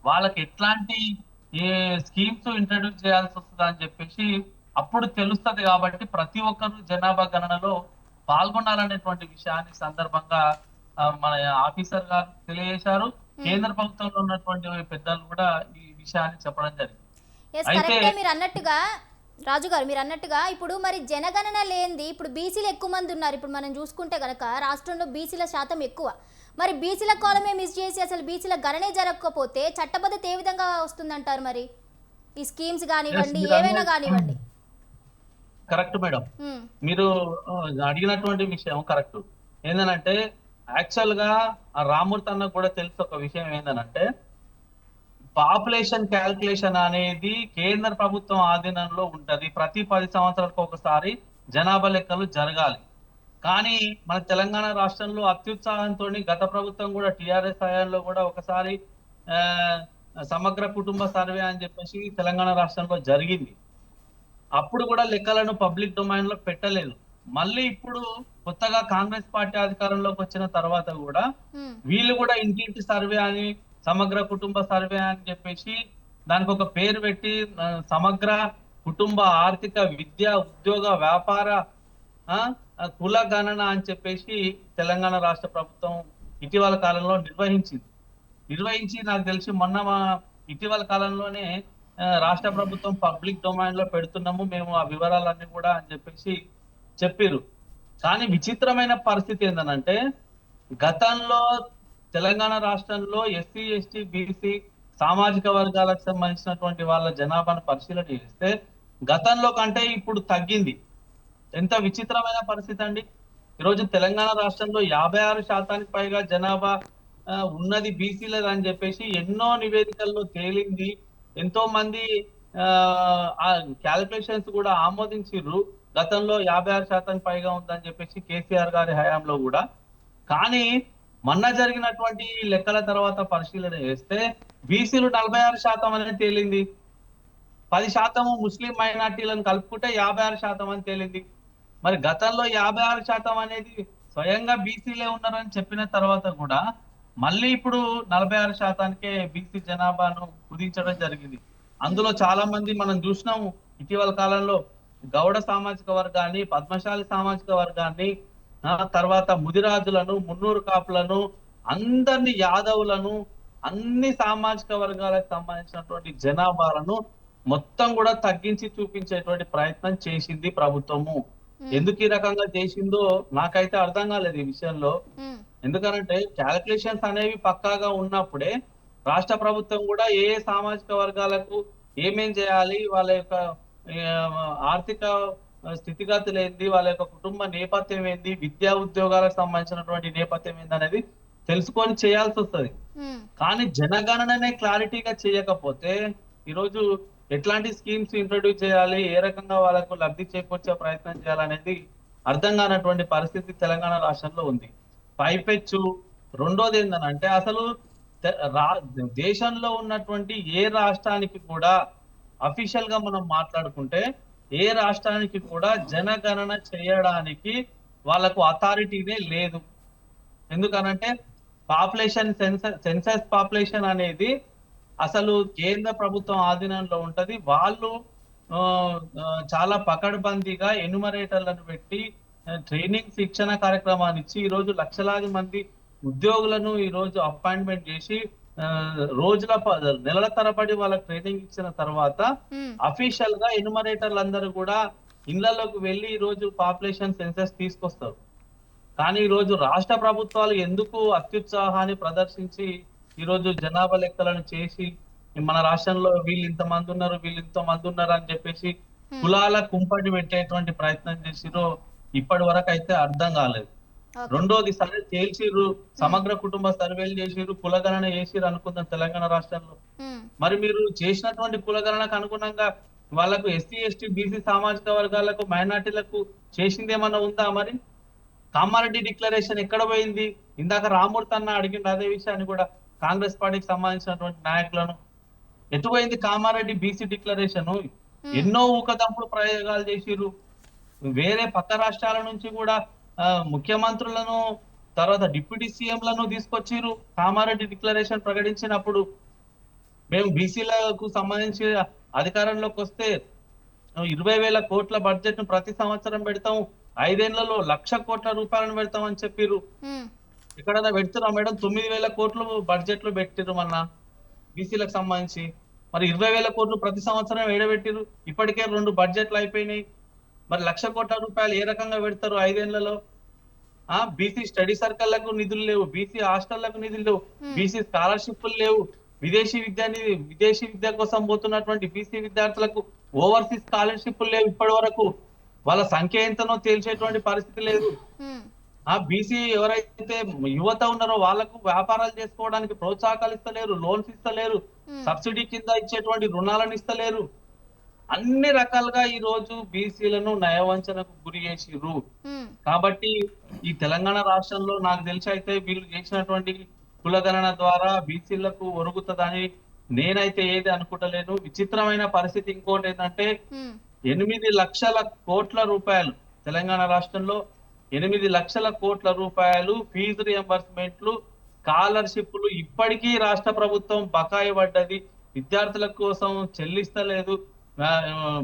వాళ్ళకి ఎట్లాంటి ఏ స్కీమ్స్ ఇంట్రడ్యూస్ చేయాల్సి వస్తుంది అని చెప్పేసి అప్పుడు తెలుస్తది. కాబట్టి ప్రతి ఒక్కరు జనాభా గణనలో పాల్గొనాలనేటువంటి విషయాన్ని సందర్భంగా మన ఆఫీసర్ గారు తెలియజేశారు. కేంద్ర ప్రభుత్వంలో ఉన్నటువంటి పెద్దలు కూడా ఈ విషయాన్ని చెప్పడం జరిగింది. ఎస్, అయితే కరెక్టే మీరు అన్నట్టుగా. రాజు గారు మీరు అన్నట్టుగా ఇప్పుడు మరి జనగణన లేనిది ఇప్పుడు బీసీలు ఎక్కువ మంది ఉన్నారు. ఇప్పుడు మనం చూసుకుంటే కనుక రాష్ట్రంలో బీసీల శాతం ఎక్కువ. మరి బీసీల కాలమే మిస్ చేసి అసలు బీసీల గణనే జరగకపోతే చట్టబద్ధత ఏ విధంగా వస్తుందంటారు? మరి ఈ స్కీమ్స్ కానివ్వండి, ఏవైనా కానివ్వండి. కరెక్ట్ మేడం, మీరు అడిగినటువంటి విషయం కరెక్ట్. ఏందనంటే యాక్చువల్ గా ఆ రామూర్తి అన్న కూడా తెలుసు ఒక విషయం ఏందనంటే పాపులేషన్ క్యాల్కులేషన్ అనేది కేంద్ర ప్రభుత్వం ఆధీనంలో ఉంటది. ప్రతి 10 సంవత్సరాలకు ఒకసారి జనాభా లెక్కలు జరగాలి. కానీ మన తెలంగాణ రాష్ట్రంలో అత్యుత్సాహంతో గత ప్రభుత్వం కూడా టిఆర్ఎస్ హయాంలో కూడా ఒకసారి సమగ్ర కుటుంబ సర్వే అని చెప్పేసి తెలంగాణ రాష్ట్రంలో జరిగింది. అప్పుడు కూడా లెక్కలను పబ్లిక్ డొమైన్ లో పెట్టలేదు. మళ్ళీ ఇప్పుడు కొత్తగా కాంగ్రెస్ పార్టీ అధికారంలోకి వచ్చిన తర్వాత కూడా వీళ్ళు కూడా ఇంటింటి సర్వే అని సమగ్ర కుటుంబ సర్వే అని చెప్పేసి దానికి ఒక పేరు పెట్టి సమగ్ర కుటుంబ ఆర్థిక విద్య ఉద్యోగ వ్యాపార ఆ కుల గణన అని చెప్పేసి తెలంగాణ రాష్ట్ర ప్రభుత్వం ఇటీవల కాలంలో నిర్వహించి నాకు తెలిసి మొన్న ఇటీవల కాలంలోనే రాష్ట్ర ప్రభుత్వం పబ్లిక్ డొమైన్ లో పెడుతున్నాము మేము ఆ వివరాలన్నీ కూడా అని చెప్పేసి చెప్పిర్రు. కానీ విచిత్రమైన పరిస్థితి ఏంటంటే గతంలో తెలంగాణ రాష్ట్రంలో ఎస్సీ ఎస్టీ బీసీ సామాజిక వర్గాలకు సంబంధించినటువంటి వాళ్ళ జనాభాను పరిశీలన చేస్తే గతంలో కంటే ఇప్పుడు తగ్గింది. ఎంత విచిత్రమైన పరిస్థితి అండి. ఈరోజు తెలంగాణ రాష్ట్రంలో 56% పైగా జనాభా ఉన్నది బీసీలది అని చెప్పేసి ఎన్నో నివేదికల్లో తేలింది. ఎంతో మంది ఆ క్యాలిక్యులేషన్స్ కూడా ఆమోదించిర్రు. గతంలో 56% పైగా ఉందని చెప్పేసి కేసీఆర్ గారి హయాంలో కూడా. కానీ మొన్న జరిగినటువంటి లెక్కల తర్వాత పరిశీలన చేస్తే బీసీలు 46% అనేది తేలింది. 10% ముస్లిం మైనార్టీలను కలుపుకుంటే 56% అని తేలింది. మరి గతంలో 56% అనేది స్వయంగా బీసీలే ఉన్నారని చెప్పిన తర్వాత కూడా మళ్ళీ ఇప్పుడు 46%కే బీసీ జనాభాను కుదించడం జరిగింది. అందులో చాలా మంది మనం చూసినాము ఇటీవల కాలంలో గౌడ సామాజిక వర్గాన్ని, పద్మశాలి సామాజిక వర్గాన్ని, తర్వాత ముదిరాజులను, మున్నూరు కాపులను, అందరిని యాదవులను, అన్ని సామాజిక వర్గాలకు సంబంధించినటువంటి జనాభాలను మొత్తం కూడా తగ్గించి చూపించేటువంటి ప్రయత్నం చేసింది ప్రభుత్వము. ఎందుకు ఈ రకంగా చేసిందో నాకైతే అర్థం కాలేదు ఈ విషయంలో. ఎందుకనంటే క్యాలిక్యులేషన్స్ అనేవి పక్కాగా ఉన్నప్పుడే రాష్ట్ర ప్రభుత్వం కూడా ఏ సామాజిక వర్గాలకు ఏమేం చేయాలి, వాళ్ళ యొక్క ఆర్థిక స్థితిగతులు ఏంది, వాళ్ళ యొక్క కుటుంబ నేపథ్యం ఏంది, విద్యా ఉద్యోగాలకు సంబంధించినటువంటి నేపథ్యం ఏంది అనేది తెలుసుకొని చేయాల్సి వస్తుంది. కానీ జనగణననే క్లారిటీగా చేయకపోతే ఈరోజు ఎట్లాంటి స్కీమ్స్ ఇంట్రొడ్యూస్ చేయాలి, ఏ రకంగా వాళ్ళకు లబ్ధి చేకూర్చే ప్రయత్నం చేయాలనేది అర్థం కానటువంటి పరిస్థితి తెలంగాణ రాష్ట్రంలో ఉంది. పైపెచ్చు రెండోది ఏంటంటే అసలు దేశంలో ఉన్నటువంటి ఏ రాష్ట్రానికి కూడా అఫీషియల్ గా మనం మాట్లాడుకుంటే ఏ రాష్ట్రానికి కూడా జనగణన చేయడానికి వాళ్ళకు అథారిటీనే లేదు. ఎందుకనంటే పాపులేషన్ సెన్సస్ పాపులేషన్ అనేది అసలు కేంద్ర ప్రభుత్వం ఆధీనంలో ఉంటది. వాళ్ళు చాలా పకడ్బందీగా ఎన్యుమరేటర్లను పెట్టి ట్రైనింగ్ శిక్షణ కార్యక్రమాన్ని ఇచ్చి ఈ రోజు లక్షలాది మంది ఉద్యోగులను ఈ రోజు అపాయింట్మెంట్ చేసి నెలల తరబడి వాళ్ళకి ట్రైనింగ్ ఇచ్చిన తర్వాత అఫీషియల్ గా ఎన్యుమరేటర్లు అందరూ కూడా ఇళ్లలోకి వెళ్ళి ఈ రోజు పాపులేషన్ సెన్సస్ తీసుకొస్తారు. కానీ ఈ రోజు రాష్ట్ర ప్రభుత్వాలు ఎందుకు అత్యుత్సాహాన్ని ప్రదర్శించి ఈ రోజు జనాభా లెక్కలను చేసి మన రాష్ట్రంలో వీళ్ళు ఇంతమంది ఉన్నారు, వీళ్ళు ఇంతమంది ఉన్నారు అని చెప్పేసి కులాల కుంపటి పెట్టేటువంటి ప్రయత్నం చేసిరో ఇప్పటి వరకు అయితే అర్థం కాలేదు. రెండోది సరే తేల్చిర్రు, సమగ్ర కుటుంబ సర్వేలు చేసిర్రు, కులగణన చేసిర్రు అనుకుందాం తెలంగాణ రాష్ట్రంలో. మరి మీరు చేసినటువంటి కులగణనకు అనుగుణంగా వాళ్ళకు ఎస్సీ ఎస్టీ బీసీ సామాజిక వర్గాలకు మైనార్టీలకు చేసింది ఏమన్నా ఉందా? మరి కామారెడ్డి డిక్లరేషన్ ఎక్కడ పోయింది? ఇందాక రామూర్తి అన్న అడిగిండు అదే విషయాన్ని కూడా కాంగ్రెస్ పార్టీకి సంబంధించినటువంటి నాయకులను. ఎటుపోయింది కామారెడ్డి బీసీ డిక్లరేషన్? ఎన్నో ఊకదంపుడు ప్రయోగాలు చేసిర్రు. వేరే పక్క రాష్ట్రాల నుంచి కూడా ముఖ్యమంత్రులను, తర్వాత డిప్యూటీ సీఎంలను తీసుకొచ్చిర్రు. కామారెడ్డి డిక్లరేషన్ ప్రకటించినప్పుడు మేము బీసీలకు సంబంధించి అధికారంలోకి వస్తే 20,000 కోట్ల బడ్జెట్ ను ప్రతి సంవత్సరం పెడతాం, 5 ఏళ్లలో 1,00,000 కోట్ల రూపాయలను పెడతాం అని చెప్పిర్రు. ఎక్కడైనా పెడుతున్నా మేడం? 9,000 కోట్లు బడ్జెట్ లో పెట్టిర్రు మొన్న బీసీలకు సంబంధించి. మరి 20,000 కోట్లు ప్రతి సంవత్సరం ఏడబెట్టిర్రు. ఇప్పటికే 2 బడ్జెట్లు అయిపోయినాయి. మరి 1,00,000 కోట్ల రూపాయలు ఏ రకంగా పెడతారు 5 ఏళ్లలో? బీసీ స్టడీ సర్కిళ్లకు నిధులు లేవు, బీసీ హాస్టళ్లకు నిధులు లేవు, బీసీ స్కాలర్షిప్లు లేవు, విదేశీ విద్య కోసం పోతున్నటువంటి బీసీ విద్యార్థులకు ఓవర్సీస్ స్కాలర్షిప్లు లేవు. ఇప్పటి వరకు వాళ్ళ సంఖ్య ఎంతనో తేల్చేటువంటి పరిస్థితి లేదు. బీసీ ఎవరైతే యువత ఉన్నారో వాళ్ళకు వ్యాపారాలు చేసుకోవడానికి ప్రోత్సాహకాలు ఇస్తలేరు, లోన్స్ ఇస్తలేరు, సబ్సిడీ కింద ఇచ్చేటువంటి రుణాలను ఇస్తలేరు. అన్ని రకాలుగా ఈ రోజు బీసీలను నయవంచనకు గురి చేసిర్రు. కాబట్టి ఈ తెలంగాణ రాష్ట్రంలో నాకు తెలిసి అయితే వీళ్ళు చేసినటువంటి కులగణన ద్వారా బీసీలకు ఒరుగుతుందని నేనైతే ఏది అనుకుంటలేను. విచిత్రమైన పరిస్థితి ఇంకోటి ఏంటంటే 8 లక్షల కోట్ల రూపాయలు తెలంగాణ రాష్ట్రంలో 8 లక్షల కోట్ల రూపాయలు ఫీజు రియంబర్స్మెంట్లు, స్కాలర్షిప్లు ఇప్పటికీ రాష్ట్ర ప్రభుత్వం బకాయి పడ్డది. విద్యార్థుల కోసం చెల్లిస్తలేదు.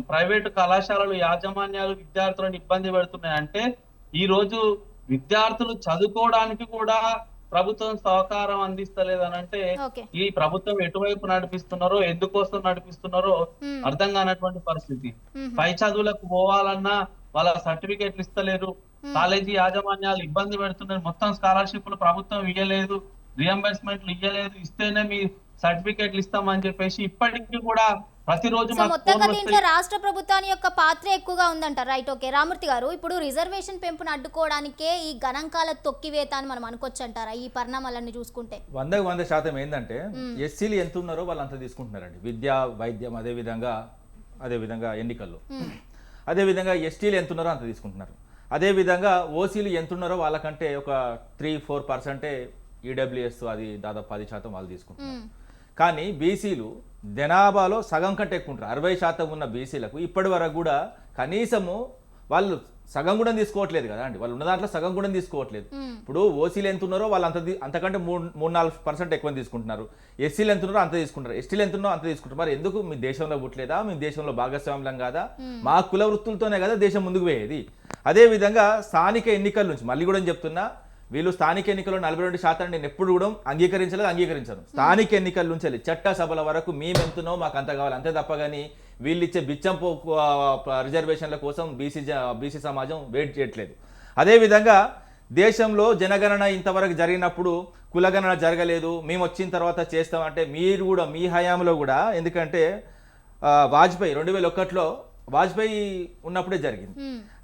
ప్రైవేటు కళాశాలలు యాజమాన్యాలు విద్యార్థులను ఇబ్బంది పెడుతున్నాయి. అంటే ఈ రోజు విద్యార్థులు చదువుకోవడానికి కూడా ప్రభుత్వం సహకారం అందిస్తలేదు అని అంటే ఓకే. ఈ ప్రభుత్వం ఎటువైపు నడిపిస్తున్నారో, ఎందుకోసం నడిపిస్తున్నారో అర్థం కానటువంటి పరిస్థితి. పై చదువులకు పోవాలన్నా వాళ్ళ సర్టిఫికేట్లు ఇస్తలేరు. కాలేజీ యాజమాన్యాలు ఇబ్బంది పెడుతున్నారు. మొత్తం స్కాలర్షిప్లు ప్రభుత్వం ఇయ్యలేదు, రియంబర్స్మెంట్లు ఇయ్యలేదు. ఇస్తేనే మీ సర్టిఫికేట్లు ఇస్తామని చెప్పేసి ఇప్పటికీ కూడా ప్రతిరోజు సో మొత్తంగా దీంట్లో రాష్ట్ర ప్రభుత్వాన్ని యొక్క పాత్ర ఎక్కువగా ఉందంటారు. Right, okay. రామూర్తి గారు, ఇప్పుడు రిజర్వేషన్ పెంపును అడ్డుకోవడానికే ఈ గణాంకాల తొక్కివేత అని మనం అనుకోవచ్చు అంటారా ఈ పరిణామాలన్నీ చూసుకుంటే? 100% ఏంటంటే ఎస్సీలు ఎంత ఉన్నారో వాళ్ళు అంత తీసుకుంటున్నారండి. విద్య, వైద్యం, అదేవిధంగా ఎన్నికల్లో, అదేవిధంగా ఎస్టీలు ఎంత ఉన్నారో అంత తీసుకుంటున్నారు. అదేవిధంగా ఓసీలు ఎంత ఉన్నారో వాళ్ళకంటే ఒక 3-4% ఈడబ్ల్యూఎస్, అది దాదాపు 10% వాళ్ళు తీసుకుంటున్నారు. కానీ బీసీలు జనాభాలో సగం కంటే ఎక్కువ ఉంటారు. 60% ఉన్న బీసీలకు ఇప్పటి వరకు కూడా కనీసము వాళ్ళు సగం కూడా తీసుకోవట్లేదు కదా అండి. వాళ్ళు ఉన్న దాంట్లో సగం కూడా తీసుకోవట్లేదు. ఇప్పుడు ఓసీలు ఎంత ఉన్నారో వాళ్ళు అంతకంటే 3-4% ఎక్కువ తీసుకుంటున్నారు. ఎస్సీలు ఎంత ఉన్నారో అంత తీసుకుంటారు. ఎస్టీలు ఎంత ఉన్నారో అంత తీసుకుంటారు. మరి ఎందుకు? మీ దేశంలో పుట్టలేదా? మీ దేశంలో భాగస్వామ్యం కాదా? మా కుల వృత్తులతోనే కదా దేశం ముందుకు పోయేది. అదేవిధంగా స్థానిక ఎన్నికల నుంచి మళ్ళీ కూడా చెప్తున్నా, వీళ్ళు స్థానిక ఎన్నికల్లో 42% నేను ఎప్పుడు కూడా అంగీకరించను. స్థానిక ఎన్నికల నుంచి చట్ట సభల వరకు మేము ఎంతునో మాకు అంత కావాలి, అంతే తప్ప కానీ వీళ్ళు ఇచ్చే బిచ్చంపు రిజర్వేషన్ల కోసం బీసీ సమాజం వెయిట్ చేయట్లేదు. అదేవిధంగా దేశంలో జనగణన ఇంతవరకు జరిగినప్పుడు కులగణన జరగలేదు, మేము వచ్చిన తర్వాత చేస్తామంటే మీరు కూడా మీ హయాంలో కూడా, ఎందుకంటే వాజ్పేయి 2001లో వాజ్పేయి ఉన్నప్పుడే జరిగింది.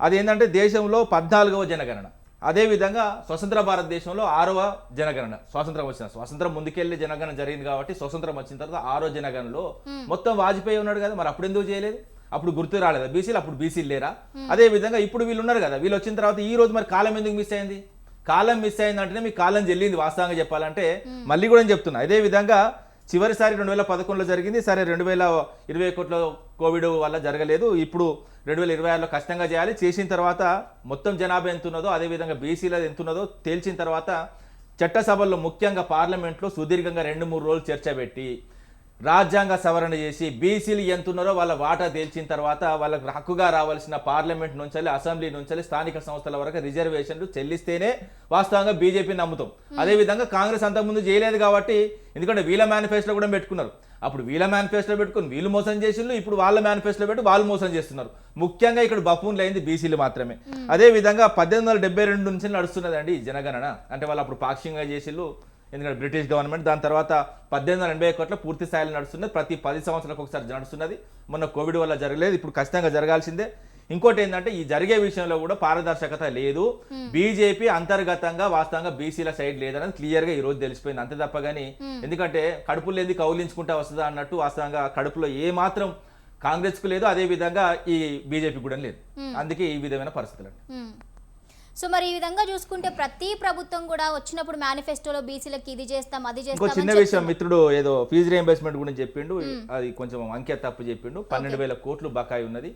అదేంటంటే దేశంలో 14వ జనగణన. అదేవిధంగా స్వతంత్ర భారతదేశంలో 6వ జనగణన. స్వాతంత్రం ముందుకెళ్లి జనగణన జరిగింది కాబట్టి స్వతంత్రం వచ్చిన తర్వాత 6వ జనగణనలో మొత్తం వాజ్పేయి ఉన్నాడు కదా, మరి అప్పుడు ఎందుకు చేయలేదు? అప్పుడు గుర్తు రాలేదా బీసీలు? అప్పుడు బీసీలు లేరా? అదే విధంగా ఇప్పుడు వీళ్ళు ఉన్నారు కదా, వీళ్ళు వచ్చిన తర్వాత ఈ రోజు మరి కాలం ఎందుకు మిస్ అయింది? కాలం మిస్ అయిందంటేనే మీ కాలం చెల్లింది వాస్తవంగా చెప్పాలంటే. మళ్ళీ కూడా చెప్తున్నా, ఇదే విధంగా చివరిసారి 2011లో జరిగింది. సరే 2021లో కోవిడ్ వల్ల జరగలేదు. ఇప్పుడు 2026లో ఖచ్చితంగా చేయాలి. చేసిన తర్వాత మొత్తం జనాభా ఎంత ఉన్నదో, అదేవిధంగా బీసీలో ఎంత ఉన్నదో తేల్చిన తర్వాత చట్టసభల్లో ముఖ్యంగా పార్లమెంట్లో సుదీర్ఘంగా 2-3 రోజులు చర్చ పెట్టి రాజ్యాంగ సవరణ చేసి బీసీలు ఎంత ఉన్నారో వాళ్ళ వాటా తేల్చిన తర్వాత వాళ్ళకు హక్కుగా రావాల్సిన పార్లమెంట్ నుంచి, అసెంబ్లీ నుంచి, స్థానిక సంస్థల వరకు రిజర్వేషన్లు చెల్లిస్తేనే వాస్తవంగా బీజేపీ నమ్ముతాం. అదేవిధంగా కాంగ్రెస్ అంతకుముందు చేయలేదు కాబట్టి, ఎందుకంటే వీళ్ళ మేనిఫెస్టోలో కూడా పెట్టుకున్నారు. అప్పుడు వీళ్ళ మేనిఫెస్టోలో పెట్టుకుని వీళ్ళు మోసం చేసిండ్రు, ఇప్పుడు వాళ్ళ మేనిఫెస్టోలో పెట్టి వాళ్ళు మోసం చేస్తున్నారు. ముఖ్యంగా ఇక్కడ బఫూన్లు అయింది బీసీలు మాత్రమే. అదేవిధంగా 1872 నుంచి నడుస్తున్నదండి జనగణన. అంటే వాళ్ళు అప్పుడు పాక్షికంగా చేసిళ్ళు, ఎందుకంటే బ్రిటిష్ గవర్నమెంట్. దాని తర్వాత 1881లో పూర్తి స్థాయిలో నడుస్తున్నది. ప్రతి 10 సంవత్సరాలకు ఒకసారి నడుస్తున్నది. మొన్న కోవిడ్ వల్ల జరగలేదు, ఇప్పుడు ఖచ్చితంగా జరగాల్సిందే. ఇంకోటి ఏంటంటే ఈ జరిగే విషయంలో కూడా పారదర్శకత లేదు. బీజేపీ అంతర్గతంగా వాస్తవంగా బీసీల సైడ్ లేదన్నది క్లియర్ గా ఈ రోజు తెలిసిపోయింది, అంతే తప్ప గానీ, ఎందుకంటే కడుపులు ఏంది కౌలించుకుంటా వస్తుందా అన్నట్టు వాస్తవంగా కడుపులో ఏ మాత్రం కాంగ్రెస్ కు లేదు, అదే విధంగా ఈ బీజేపీ కూడా లేదు. అందుకే ఈ విధమైన పరిస్థితులు. సో మరి ఈ విధంగా చూసుకుంటే ప్రతి ప్రభుత్వం కూడా వచ్చినప్పుడు మేనిఫెస్టోలో బీసీలకు ఇది చేస్తాం, అది చేస్తాం. ఇంకో చిన్న విషయం, మిత్రుడు ఏదో ఫీజు రియంబర్స్మెంట్ గురించి చెప్పిండు, అది కొంచెం అంకె తప్పు చెప్పిండు. 12,000 కోట్లు బకాయి ఉన్నది.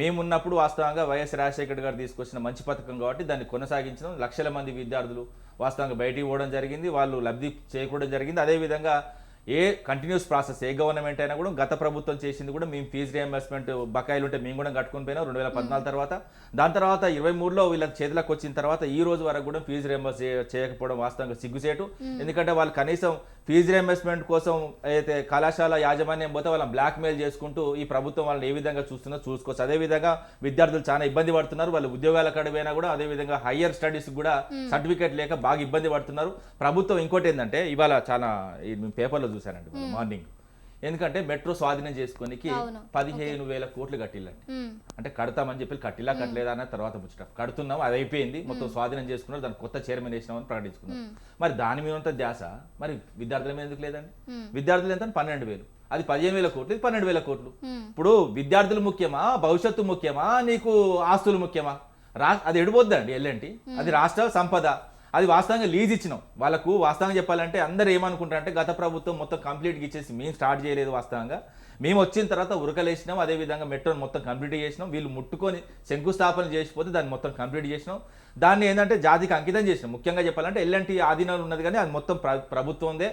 మేమున్నప్పుడు వాస్తవంగా వైఎస్ రాజశేఖర్ గారు తీసుకొచ్చిన మంచి పథకం కాబట్టి దాన్ని కొనసాగించడం, లక్షల మంది విద్యార్థులు వాస్తవంగా బయటికి పోవడం జరిగింది, వాళ్ళు లబ్ధి చేకూడడం జరిగింది. అదేవిధంగా a continuous process A government అయినా కూడా గత ప్రభుత్వం చేసింది కూడా, మేము ఫీజు రియంబర్స్మెంట్ బకాయిలు ఉంటే మేము కూడా కట్టుకుని పోయినాం 2014 తర్వాత. దాని తర్వాత 23లో వీళ్ళ చేతులకు వచ్చిన తర్వాత ఈ రోజు వరకు కూడా ఫీజు రియంబర్స్ చేయకపోవడం వాస్తవంగా సిగ్గుసేటు. ఎందుకంటే వాళ్ళు కనీసం ఫీజు రియంబర్స్మెంట్ కోసం అయితే కళాశాల యాజమాన్యం పోతే వాళ్ళని బ్లాక్ మెయిల్ చేసుకుంటూ ఈ ప్రభుత్వం వాళ్ళని ఏ విధంగా చూస్తుందో చూసుకోవచ్చు. అదేవిధంగా విద్యార్థులు చాలా ఇబ్బంది పడుతున్నారు. వాళ్ళు ఉద్యోగాల కడిపోయినా కూడా, అదేవిధంగా హయ్యర్ స్టడీస్ కూడా సర్టిఫికేట్ లేక బాగా ఇబ్బంది పడుతున్నారు. ప్రభుత్వం ఇంకోటి ఏంటంటే, ఇవాళ చాలా పేపర్లో చూశానండి మార్నింగ్, ఎందుకంటే మెట్రో స్వాధీనం చేసుకోనికి 15,000 కోట్లు కట్టిల్లండి. అంటే కడతామని చెప్పి కట్టలేదా అన్న తర్వాత ముచ్చట, కడుతున్నాం అది అయిపోయింది, మొత్తం స్వాధీనం చేసుకున్నారు, దానికి కొత్త చైర్మన్ వేసినామని ప్రకటించుకున్నారు. మరి దాని మీద అంత ధ్యాస మరి విద్యార్థుల మీద ఎందుకు లేదండి? విద్యార్థులు ఎంత? 12,000, అది 15,000 కోట్లు, ఇది 12,000 కోట్లు. ఇప్పుడు విద్యార్థులు ముఖ్యమా, భవిష్యత్తు ముఖ్యమా, నీకు ఆస్తులు ముఖ్యమా? అది ఎడిపోద్దండి ఎల్లంటి, అది రాష్ట్ర సంపద. అది వాస్తవంగా లీజ్ ఇచ్చినాం వాళ్ళకు. వాస్తవంగా చెప్పాలంటే అందరూ ఏమనుకుంటారంటే గత ప్రభుత్వం మొత్తం కంప్లీట్గా ఇచ్చేసి మేము స్టార్ట్ చేయలేదు. వాస్తవంగా మేము వచ్చిన తర్వాత ఉరకలేసినాం, అదేవిధంగా మెట్రోని మొత్తం కంప్లీట్ చేసినాం. వీళ్ళు ముట్టుకొని శంకుస్థాపన చేసిపోతే దాన్ని మొత్తం కంప్లీట్ చేసినాం. దాన్ని ఏంటంటే జాతికి అంకితం చేసినాం. ముఖ్యంగా చెప్పాలంటే ఎల్ఎన్టీ ఆధీనంలో ఉన్నది, కానీ అది మొత్తం ప్రభుత్వందే.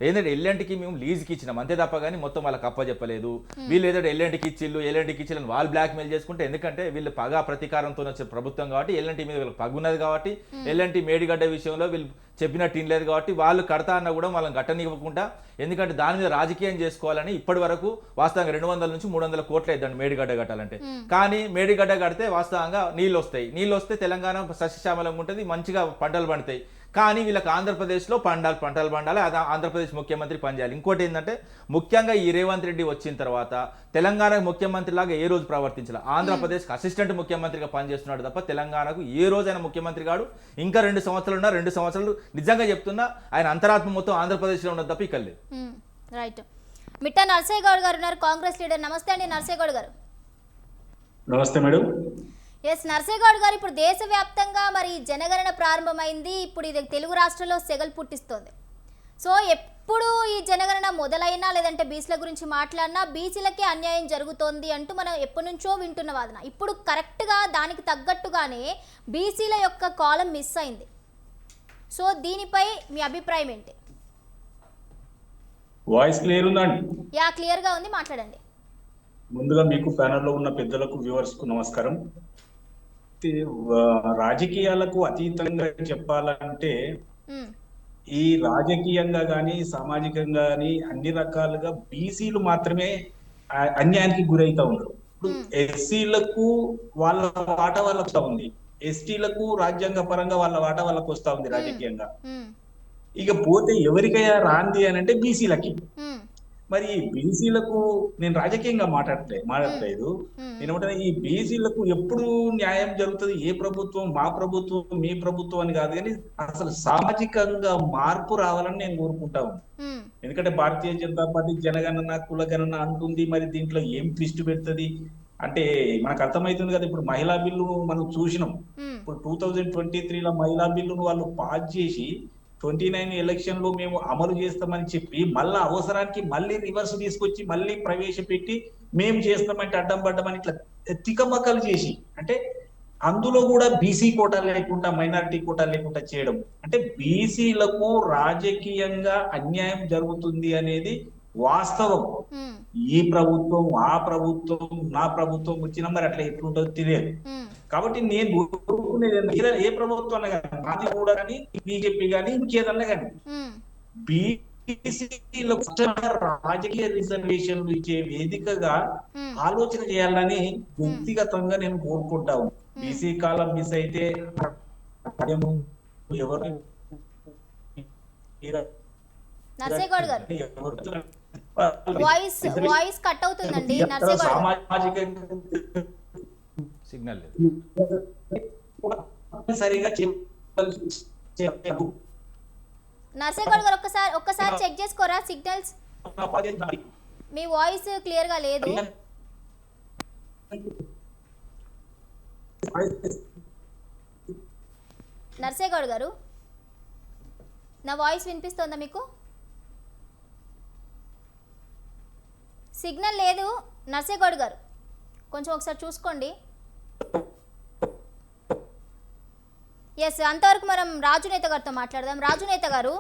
ఏంటంటే ఎల్ఎన్టీకి మేము లీజ్కి ఇచ్చినాం అంతే తప్ప కానీ మొత్తం వాళ్ళకి అప్పచెప్పలేదు. వీళ్ళు ఏదంటే ఎల్ఎన్టీకి ఇచ్చిల్లు వాళ్ళు బ్లాక్మెయిల్ చేసుకుంటే, ఎందుకంటే వీళ్ళు పగా ప్రతీకారంతో వచ్చే ప్రభుత్వం కాబట్టి ఎల్ఎన్టీ మీద వీళ్ళకి పగున్నది కాబట్టి, ఎల్ఎన్టీ మేడిగడ్డ విషయంలో వీళ్ళు చెప్పినట్టు తినలేదు కాబట్టి వాళ్ళు కడతా అన్న కూడా వాళ్ళని కట్టనివ్వకుండా, ఎందుకంటే దాని మీద రాజకీయం చేసుకోవాలని ఇప్పటి వరకు వాస్తవంగా 200 నుంచి 300 కోట్లు అవుతుంది మేడిగడ్డ కట్టాలంటే. కానీ మేడిగడ్డ కడితే వాస్తవంగా నీళ్ళు వస్తే తెలంగాణ సస్యశ్యామలంగా ఉంటుంది, మంచిగా పంటలు పండుతాయి. కానీ వీళ్ళకి ఆంధ్రప్రదేశ్లో పంటలు పండాలి, అది ఆంధ్రప్రదేశ్ ముఖ్యమంత్రి పనిచేయాలి. ఇంకోటి ఏంటంటే ముఖ్యంగా ఈ రేవంత్ రెడ్డి వచ్చిన తర్వాత తెలంగాణకు ముఖ్యమంత్రి లాగా ఏ రోజు ప్రవర్తించాలి. ఆంధ్రప్రదేశ్కి అసిస్టెంట్ ముఖ్యమంత్రిగా పనిచేస్తున్నాడు తప్ప తెలంగాణకు ఏ రోజు ఆయన ముఖ్యమంత్రి కాడు. ఇంకా 2 సంవత్సరాలు ఉన్నా 2 సంవత్సరాలు నిజంగా చెప్తున్నా ఆయన అంతరాత్మ మొత్తం ఆంధ్రప్రదేశ్లో ఉన్నది తప్ప ఇక్కడ లేదు. రైట్. మిట్టా నర్సయ్య గౌడ్ గారు ఉన్నారు, కాంగ్రెస్ లీడర్. నమస్తే అండి నర్సయ్య గౌడ్ గారు. నమస్తే మేడం. ఎస్ నర్సయ్య గౌడ్ గారు, ఇప్పుడు దేశవ్యాప్తంగా మరి జనగణన ప్రారంభమైంది. ఇప్పుడు ఇది తెలుగు రాష్ట్రాల్లో సెగలు పుట్టిస్తోంది. సో ఎప్పుడు ఈ జనగణన మొదలైనా లేదంటే బీసీల గురించి మాట్లాడినా బీసీలకే అన్యాయం జరుగుతోంది అంటూ మనం ఎప్పటి నుంచో వింటున్న వాదన. ఇప్పుడు కరెక్ట్గా దానికి తగ్గట్టుగానే బీసీల యొక్క కాలం మిస్ అయింది. సో దీనిపై మీ అభిప్రాయం ఏంటి? వాయిస్ క్లియర్ ఉందండి? యా, క్లియర్గా ఉంది, మాట్లాడండి. ముందుగా మీకు ప్యానెల్లో ఉన్న పెద్దలకు, వ్యూవర్స్ కు నమస్కారం. రాజకీయాలకు అతీతంగా చెప్పాలంటే ఈ రాజకీయంగా కానీ సామాజికంగా కానీ అన్ని రకాలుగా బీసీలు మాత్రమే అన్యాయానికి గురైతా ఉన్నారు. ఇప్పుడు ఎస్సీలకు వాళ్ళ వాటా వాళ్ళకు వస్తా ఉంది, ఎస్టీలకు రాజ్యాంగ పరంగా వాళ్ళ వాటా వాళ్ళకు వస్తా ఉంది రాజకీయంగా. ఇక పోతే ఎవరికైనా రాంది అని అంటే బీసీలకి. మరి బీసీలకు నేను రాజకీయంగా మాట్లాడలేదు. నేనేమంటే ఈ బీసీలకు ఎప్పుడు న్యాయం జరుగుతుంది? ఏ ప్రభుత్వం, మా ప్రభుత్వం, మీ ప్రభుత్వం అని కాదు, కానీ అసలు సామాజికంగా మార్పు రావాలని నేను కోరుకుంటాను. ఎందుకంటే భారతీయ జనతా పార్టీ జనగణన కులగణన అంటుంది, మరి దీంట్లో ఏం ట్విస్ట్ పెడుతుంది అంటే మనకు అర్థమవుతుంది కదా. ఇప్పుడు మహిళా బిల్లును మనం చూసినాం. ఇప్పుడు 2023లో మహిళా బిల్లును వాళ్ళు పాస్ చేసి 29 ఎలక్షన్ లో మేము అమలు చేస్తామని చెప్పి మళ్ళా అవసరానికి మళ్ళీ రివర్స్ తీసుకొచ్చి మళ్ళీ ప్రవేశపెట్టి మేము చేస్తామంటే అడ్డం పడ్డామని ఇట్లా తికమకలు చేసి, అంటే అందులో కూడా బీసీ కోటా లేకుండా మైనారిటీ కోటా లేకుండా చేయడం, అంటే బీసీలకు రాజకీయంగా అన్యాయం జరుగుతుంది అనేది వాస్తవం. ఈ ప్రభుత్వం, ఆ ప్రభుత్వం, నా ప్రభుత్వం వచ్చినా మరి అట్లా ఎట్లుంటుందో తెలియదు. కాబట్టి నేను కోరుకునేది ఏ ప్రభుత్వం అన్నా కానీ, నాది కూడా కానీ, బీజేపీ కానీ, ఇంకేదన్నా కానీ బీసీలకు రాజకీయ రిజర్వేషన్లు ఇచ్చే వేదికగా ఆలోచన చేయాలని వ్యక్తిగతంగా నేను కోరుకుంటాను. బీసీ కాలం మిస్ అయితే ఎవరు నర్సయ్య గౌడ్ గారు వాయిస్ కట్ అవుతుందండి. నర్సయ్య గౌడ్ సామాజిక సిగ్నల్ లేదు. నర్సయ్య గౌడ్ గారు ఒక్కసారి చెక్ చేసుకోరా సిగ్నల్స్. మీ వాయిస్ క్లియర్ గా లేదు. నర్సయ్య గౌడ్ గారు, నా వాయిస్ వినిపిస్తోందా మీకు? సిగ్నల్ లేదు నర్సయ్య గౌడ్ గారు, కొంచెం ఒకసారి చూసుకోండి. ఎస్, అంతవరకు మనం రాజునేత గారితో మాట్లాడదాం. రాజునేత గారు,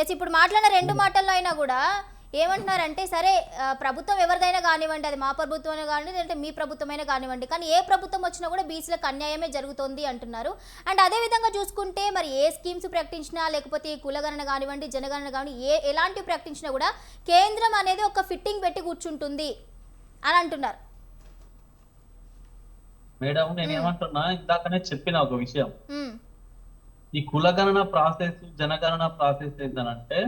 ఎస్, ఇప్పుడు మాట్లాడిన 2 మాటల్లో అయినా కూడా ఏమంటున్నారంటే, సరే ప్రభుత్వం ఎవరిదైనా కానివ్వండి, అది మా ప్రభుత్వమైనా కానివ్వండి లేదంటే మీ ప్రభుత్వమైనా కానివ్వండి, కానీ ఏ ప్రభుత్వం వచ్చినా కూడా బీసీలకు అన్యాయమే జరుగుతుంది అంటున్నారు. అండ్ అదేవిధంగా చూసుకుంటే మరి ఏ స్కీమ్స్ ప్రకటించినా లేకపోతే కులగణన కానివ్వండి, జనగణన కానివ్వండి, ఎలాంటివి ప్రకటించినా కూడా కేంద్రం అనేది ఒక ఫిట్టింగ్ పెట్టి కూర్చుంటుంది అని అంటున్నారు. మేడం, నేను ఏమంటున్నా, ఇందాకనే చెప్పిన ఒక విషయం, ఈ కులగణన ప్రాసెస్, జనగణన ప్రాసెస్ ఏంటంటే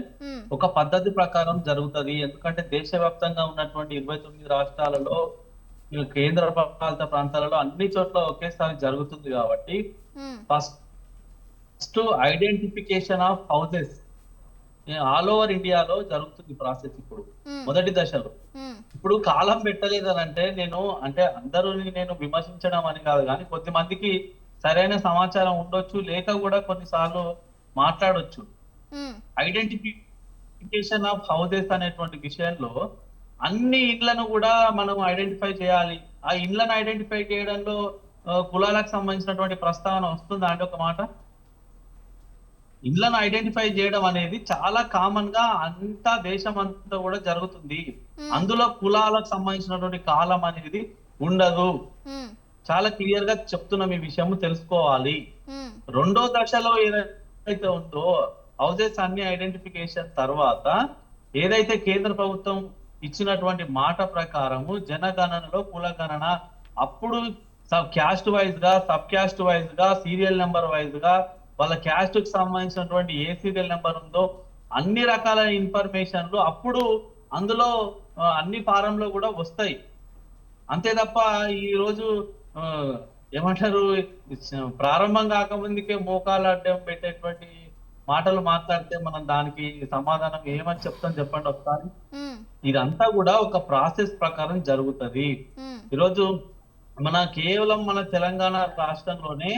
ఒక పద్ధతి ప్రకారం జరుగుతుంది. ఎందుకంటే దేశవ్యాప్తంగా ఉన్నటువంటి 29 రాష్ట్రాలలో, కేంద్ర పాలిత ప్రాంతాలలో అన్ని చోట్ల ఒకేసారి జరుగుతుంది కాబట్టి first identification of houses all over ఇండియాలో జరుగుతుంది ప్రాసెస్. ఇప్పుడు మొదటి దశలో ఇప్పుడు కాలం పెట్టలేదు అని అంటే నేను అంటే అందరూ నేను విమర్శించడం అని కాదు, కానీ కొద్దిమందికి సరైన సమాచారం ఉండొచ్చు, లేక కూడా కొన్నిసార్లు మాట్లాడొచ్చు. ఐడెంటిఫికేషన్ ఆఫ్ హౌసెస్ అనేటువంటి విషయంలో అన్ని ఇండ్లను కూడా మనం ఐడెంటిఫై చేయాలి. ఆ ఇండ్లను ఐడెంటిఫై చేయడంలో కులాలకు సంబంధించినటువంటి ప్రస్తావన వస్తుందా అంటే ఒక మాట? ఇళ్లను ఐడెంటిఫై చేయడం అనేది చాలా కామన్ గా అంతా దేశం అంతా కూడా జరుగుతుంది. అందులో కులాలకు సంబంధించినటువంటి కాలం అనేది ఉండదు. చాలా క్లియర్ గా చెప్తున్నాం, ఈ విషయం తెలుసుకోవాలి. రెండో దశలో ఏదైతే ఉందో హౌసెస్ అన్ని ఐడెంటిఫికేషన్ తర్వాత ఏదైతే కేంద్ర ప్రభుత్వం ఇచ్చినటువంటి మాట ప్రకారము జనగణనలో కులగణన అప్పుడు క్యాస్ట్ వైజ్ గా, సబ్ క్యాస్ట్ వైజ్ గా, సీరియల్ నెంబర్ వైజ్ గా వాళ్ళ క్యాస్ట్ కు సంబంధించినటువంటి ఏ సీరియల్ నెంబర్ ఉందో అన్ని రకాల ఇన్ఫర్మేషన్లు అప్పుడు అందులో అన్ని ఫారంలో కూడా వస్తాయి. అంతే తప్ప ఈ రోజు ఏమంటారు, ప్రారంభం కాకముందుకే మోకాలు అడ్డం పెట్టేటువంటి మాటలు మాట్లాడితే మనం దానికి సమాధానం ఏమని చెప్తాం చెప్పండి ఒకసారి. ఇదంతా కూడా ఒక ప్రాసెస్ ప్రకారం జరుగుతుంది. ఈరోజు కేవలం మన తెలంగాణ రాష్ట్రంలోనే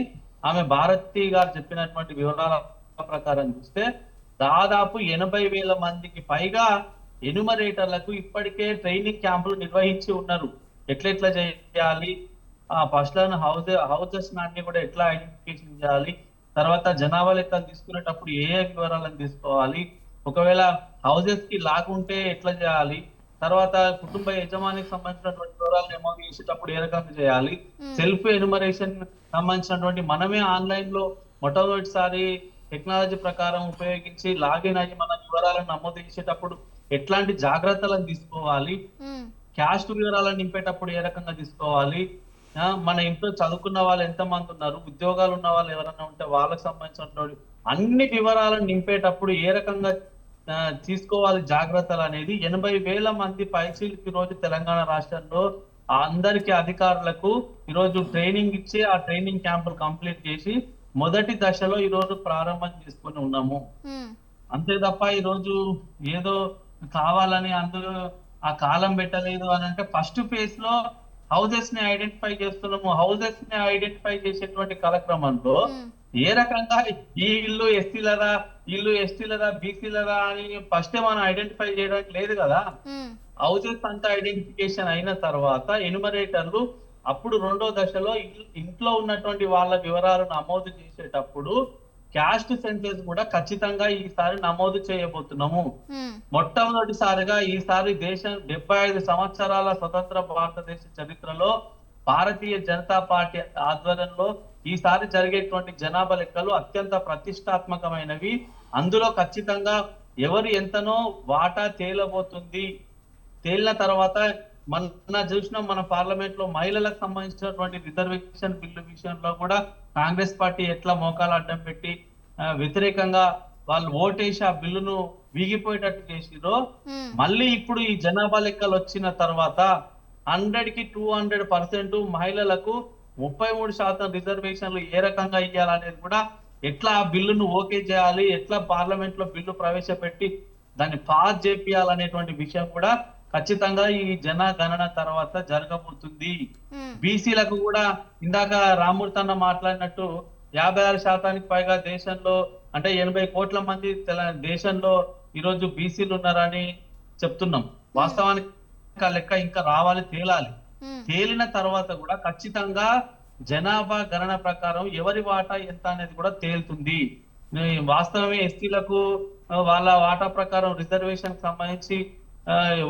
ఆమె భారతి గారు చెప్పినటువంటి వివరాల ప్రకారం చూస్తే దాదాపు 80,000 మందికి పైగా ఎన్యుమరేటర్లకు ఇప్పటికే ట్రైనింగ్ క్యాంపులు నిర్వహించి ఉన్నారు. ఎట్లెట్లా చేయాలి, ఫస్ట్ హౌసెస్ అన్ని కూడా ఎట్లా ఐడెంటిఫికేషన్ చేయాలి, తర్వాత జనాభా లెక్కలు తీసుకునేటప్పుడు ఏ వివరాలను తీసుకోవాలి, ఒకవేళ హౌసెస్ కి లాగుంటే ఎట్లా చేయాలి, తర్వాత కుటుంబ యజమానికి సంబంధించినటువంటి వివరాలు నమోదు చేసేటప్పుడు ఏ రకంగా చేయాలి, సెల్ఫ్ ఎన్యుమరేషన్ సంబంధించినటువంటి మనమే ఆన్లైన్ లో మొట్టమొదటిసారి టెక్నాలజీ ప్రకారం ఉపయోగించి లాగిన్ అయ్యి మన వివరాలను నమోదు చేసేటప్పుడు ఎట్లాంటి జాగ్రత్తలను తీసుకోవాలి, క్యాస్ట్ వివరాలను నింపేటప్పుడు ఏ రకంగా తీసుకోవాలి, మన ఇంట్లో చదువుకున్న వాళ్ళు ఎంతమంది ఉన్నారు, ఉద్యోగాలు ఉన్న వాళ్ళు ఎవరైనా ఉంటే వాళ్ళకి సంబంధించినటువంటి అన్ని వివరాలను నింపేటప్పుడు ఏ రకంగా తీసుకోవాలి జాగ్రత్తలు అనేది 80,000 మంది పైచీలకి ఈరోజు తెలంగాణ రాష్ట్రంలో అందరికి అధికారులకు ఈరోజు ట్రైనింగ్ ఇచ్చి ఆ ట్రైనింగ్ క్యాంపులు కంప్లీట్ చేసి మొదటి దశలో ఈరోజు ప్రారంభం చేసుకుని ఉన్నాము. అంతే తప్ప ఈరోజు ఏదో కావాలని అందులో ఆ కాలం పెట్టలేదు అని అంటే ఫస్ట్ ఫేజ్ లో హౌసెస్ ని ఐడెంటిఫై చేస్తున్నాము. హౌసెస్ ని ఐడెంటిఫై చేసేటువంటి కార్యక్రమంలో ఏ రకంగా ఈ ఇల్లు ఎస్టీలదా, ఇల్లు ఎస్టీలదా, బీసీలదా అని ఫస్ట్ మనం ఐడెంటిఫై చేయడానికి లేదు కదా. హౌసెస్ అంతా ఐడెంటిఫికేషన్ అయిన తర్వాత ఎన్యుమరేటర్లు అప్పుడు రెండో దశలో ఇంట్లో ఉన్నటువంటి వాళ్ళ వివరాలు నమోదు చేసేటప్పుడు క్యాస్ట్ సెన్సెస్ కూడా ఖచ్చితంగా ఈసారి నమోదు చేయబోతున్నాము. మొట్టమొదటిసారిగా ఈసారి దేశం 75 సంవత్సరాల స్వతంత్ర భారతదేశ చరిత్రలో భారతీయ జనతా పార్టీ ఆధ్వర్యంలో ఈసారి జరిగేటువంటి జనాభా లెక్కలు అత్యంత ప్రతిష్టాత్మకమైనవి. అందులో ఖచ్చితంగా ఎవరు ఎంతనో వాటా తేలబోతుంది. తేలిన తర్వాత చూసినాం మన పార్లమెంట్ లో మహిళలకు సంబంధించినటువంటి రిజర్వేషన్ బిల్లు విషయంలో కూడా కాంగ్రెస్ పార్టీ ఎట్లా మోకాలు అడ్డం పెట్టి వ్యతిరేకంగా వాళ్ళు ఓటేసి ఆ బిల్లును వీగిపోయేటట్టు చేసిరో మళ్ళీ ఇప్పుడు ఈ జనాభా లెక్కలు వచ్చిన తర్వాత 100కి 200% మహిళలకు 33% రిజర్వేషన్లు ఏ రకంగా ఇవ్వాలనేది కూడా ఎట్లా ఆ బిల్లును ఓకే చేయాలి, ఎట్లా పార్లమెంట్ లో బిల్లు ప్రవేశపెట్టి దాన్ని పాస్ చేపియాలనేటువంటి విషయం కూడా ఖచ్చితంగా ఈ జనగణన తర్వాత జరగబోతుంది. బీసీలకు కూడా ఇందాక రామూర్తి అన్న మాట్లాడినట్టు 56% పైగా దేశంలో అంటే 80 కోట్ల మంది దేశంలో ఈరోజు బీసీలు ఉన్నారని చెప్తున్నాం. వాస్తవానికి లెక్క ఇంకా రావాలి, తేలాలి. తేలిన తర్వాత కూడా ఖచ్చితంగా జనాభా గణన ప్రకారం ఎవరి వాటా ఎంత అనేది కూడా తేలుతుంది. వాస్తవమే ఎస్టీలకు వాళ్ళ వాటా ప్రకారం రిజర్వేషన్ సంబంధించి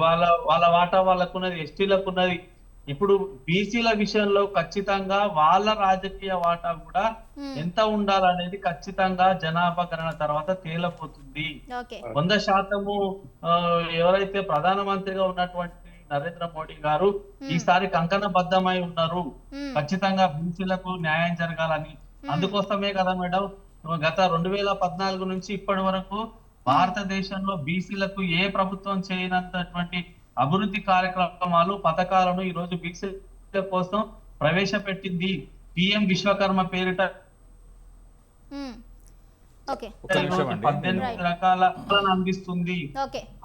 వాళ్ళ వాటా వాళ్ళకున్నది, ఎస్టీలకు ఉన్నది. ఇప్పుడు బీసీల విషయంలో ఖచ్చితంగా వాళ్ళ రాజకీయ వాటా కూడా ఎంత ఉండాలనేది ఖచ్చితంగా జనాభా గణన తర్వాత తేలపోతుంది. 100% ఎవరైతే ప్రధానమంత్రిగా ఉన్నటువంటి నరేంద్ర మోడీ గారు ఈసారి కంకణబద్ధమై ఉన్నారు ఖచ్చితంగా బీసీలకు న్యాయం జరగాలని. అందుకోసమే కదా మేడం గత 2014 నుంచి ఇప్పటి వరకు భారతదేశంలో బీసీలకు ఏ ప్రభుత్వం చేయనంతటువంటి అభివృద్ధి కార్యక్రమాలు, పథకాలను ఈ రోజు బీసీల కోసం ప్రవేశపెట్టింది. పిఎం విశ్వకర్మ పేరిట 18 రకాల అందిస్తుంది.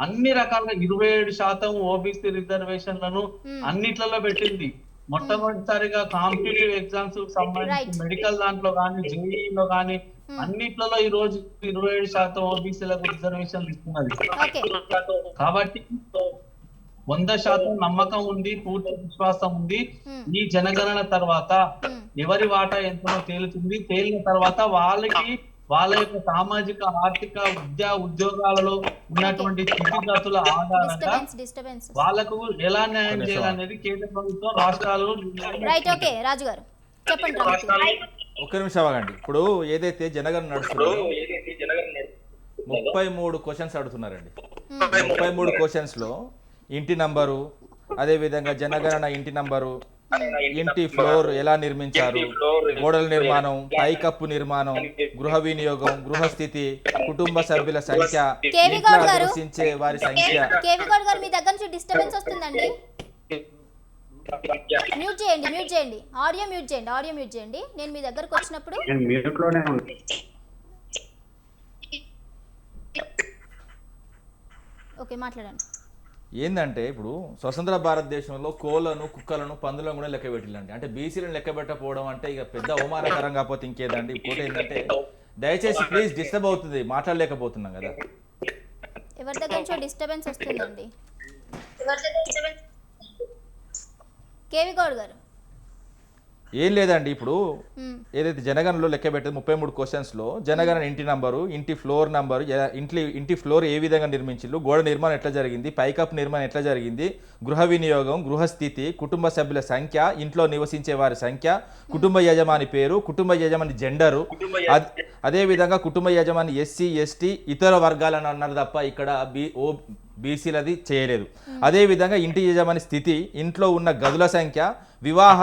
అన్ని రకాల 27% ఓబీసీ రిజర్వేషన్లను అన్నిట్లలో పెట్టింది. మొట్టమొదటిసారిగా కాంపిటేటివ్ ఎగ్జామ్స్ సంబంధించి మెడికల్ దాంట్లో కానీ, జేఈలో కానీ అన్నిట్లలో ఈ రోజు 27% ఓబీసీలకు రిజర్వేషన్లు ఇస్తున్నది. కాబట్టి 100% నమ్మకం ఉంది, పూర్తి విశ్వాసం ఉంది. ఈ జనగణన తర్వాత ఎవరి వాటా ఎంతనో తేలుతుంది. తేలిన తర్వాత వాళ్ళ యొక్క సామాజిక, ఆర్థిక, విద్యా, ఉద్యోగాలలో ఉన్నటువంటి స్థితిగతుల ఆధారంగా డిస్టర్బెన్స్ వాళ్ళకు ఎలా న్యాయం చేయాలనేది కేంద్ర ప్రభుత్వం, రాష్ట్రాలు రైట్. ఓకే రాజు గారు చెప్పండి. ఒక్క నిమిషం ఆగండి. ఇప్పుడు ఏదైతే జనగణన నడుస్తుందో 33 క్వశ్చన్స్ అడుగుతున్నారండి. 33 క్వశ్చన్స్ లో ఇంటి నంబరు, అదే విధంగా జనగణన ఇంటి నంబరు, ఇంటి ఫ్లోర్ ఎలా నిర్మించారు, గోడల నిర్మాణం, పైకప్పు నిర్మాణం, గృహ వినియోగం, గృహస్థితి, కుటుంబ సభ్యుల సంఖ్య, ఇంట్లో నివసించే వారి సంఖ్య. కేవి గౌడ్ గారు మీ దగ్గర నుంచి డిస్టర్బెన్స్ వస్తుందండి. మ్యూట్ చేయండి. ఆడియో మ్యూట్ చేయండి. నేను మీ దగ్గరకు వచ్చినప్పుడు ఓకే మాట్లాడండి. ఏంటంటే ఇప్పుడు స్వతంత్ర భారతదేశంలో కోళ్లను, కుక్కలను, పందులను కూడా లెక్క పెట్టిల్లండి. అంటే బీసీలను లెక్క పెట్టకపోవడం అంటే ఇక పెద్ద అవమానకరం కాకపోతే ఇంకేదండి. ఇంకోటి ఏంటంటే దయచేసి ప్లీజ్ డిస్టర్బ్ అవుతుంది, మాట్లాడలేకపోతున్నాం కదా. ఎవరి దగ్గర నుంచో డిస్టర్బెన్స్ వస్తుందండి. కేవి గౌడ్ గారు ఏం లేదండి. ఇప్పుడు ఏదైతే జనగణనలో లెక్క పెట్టేది 33 క్వశ్చన్స్లో జనగణన ఇంటి నంబరు, ఇంటి ఫ్లోర్ నంబరు, ఇంటి ఫ్లోర్ ఏ విధంగా నిర్మించిల్లు, గోడ నిర్మాణం ఎట్లా జరిగింది, పైకప్పు నిర్మాణం ఎట్లా జరిగింది, గృహ వినియోగం, గృహస్థితి, కుటుంబ సభ్యుల సంఖ్య, ఇంట్లో నివసించే వారి సంఖ్య, కుటుంబ యజమాని పేరు, కుటుంబ యజమాని జెండరు, అదేవిధంగా కుటుంబ యజమాని ఎస్సీ, ఎస్టీ, ఇతర వర్గాలను అన్నారు తప్ప ఇక్కడ బీసీలది చేయలేదు. అదేవిధంగా ఇంటి యజమాని స్థితి, ఇంట్లో ఉన్న గదుల సంఖ్య, వివాహ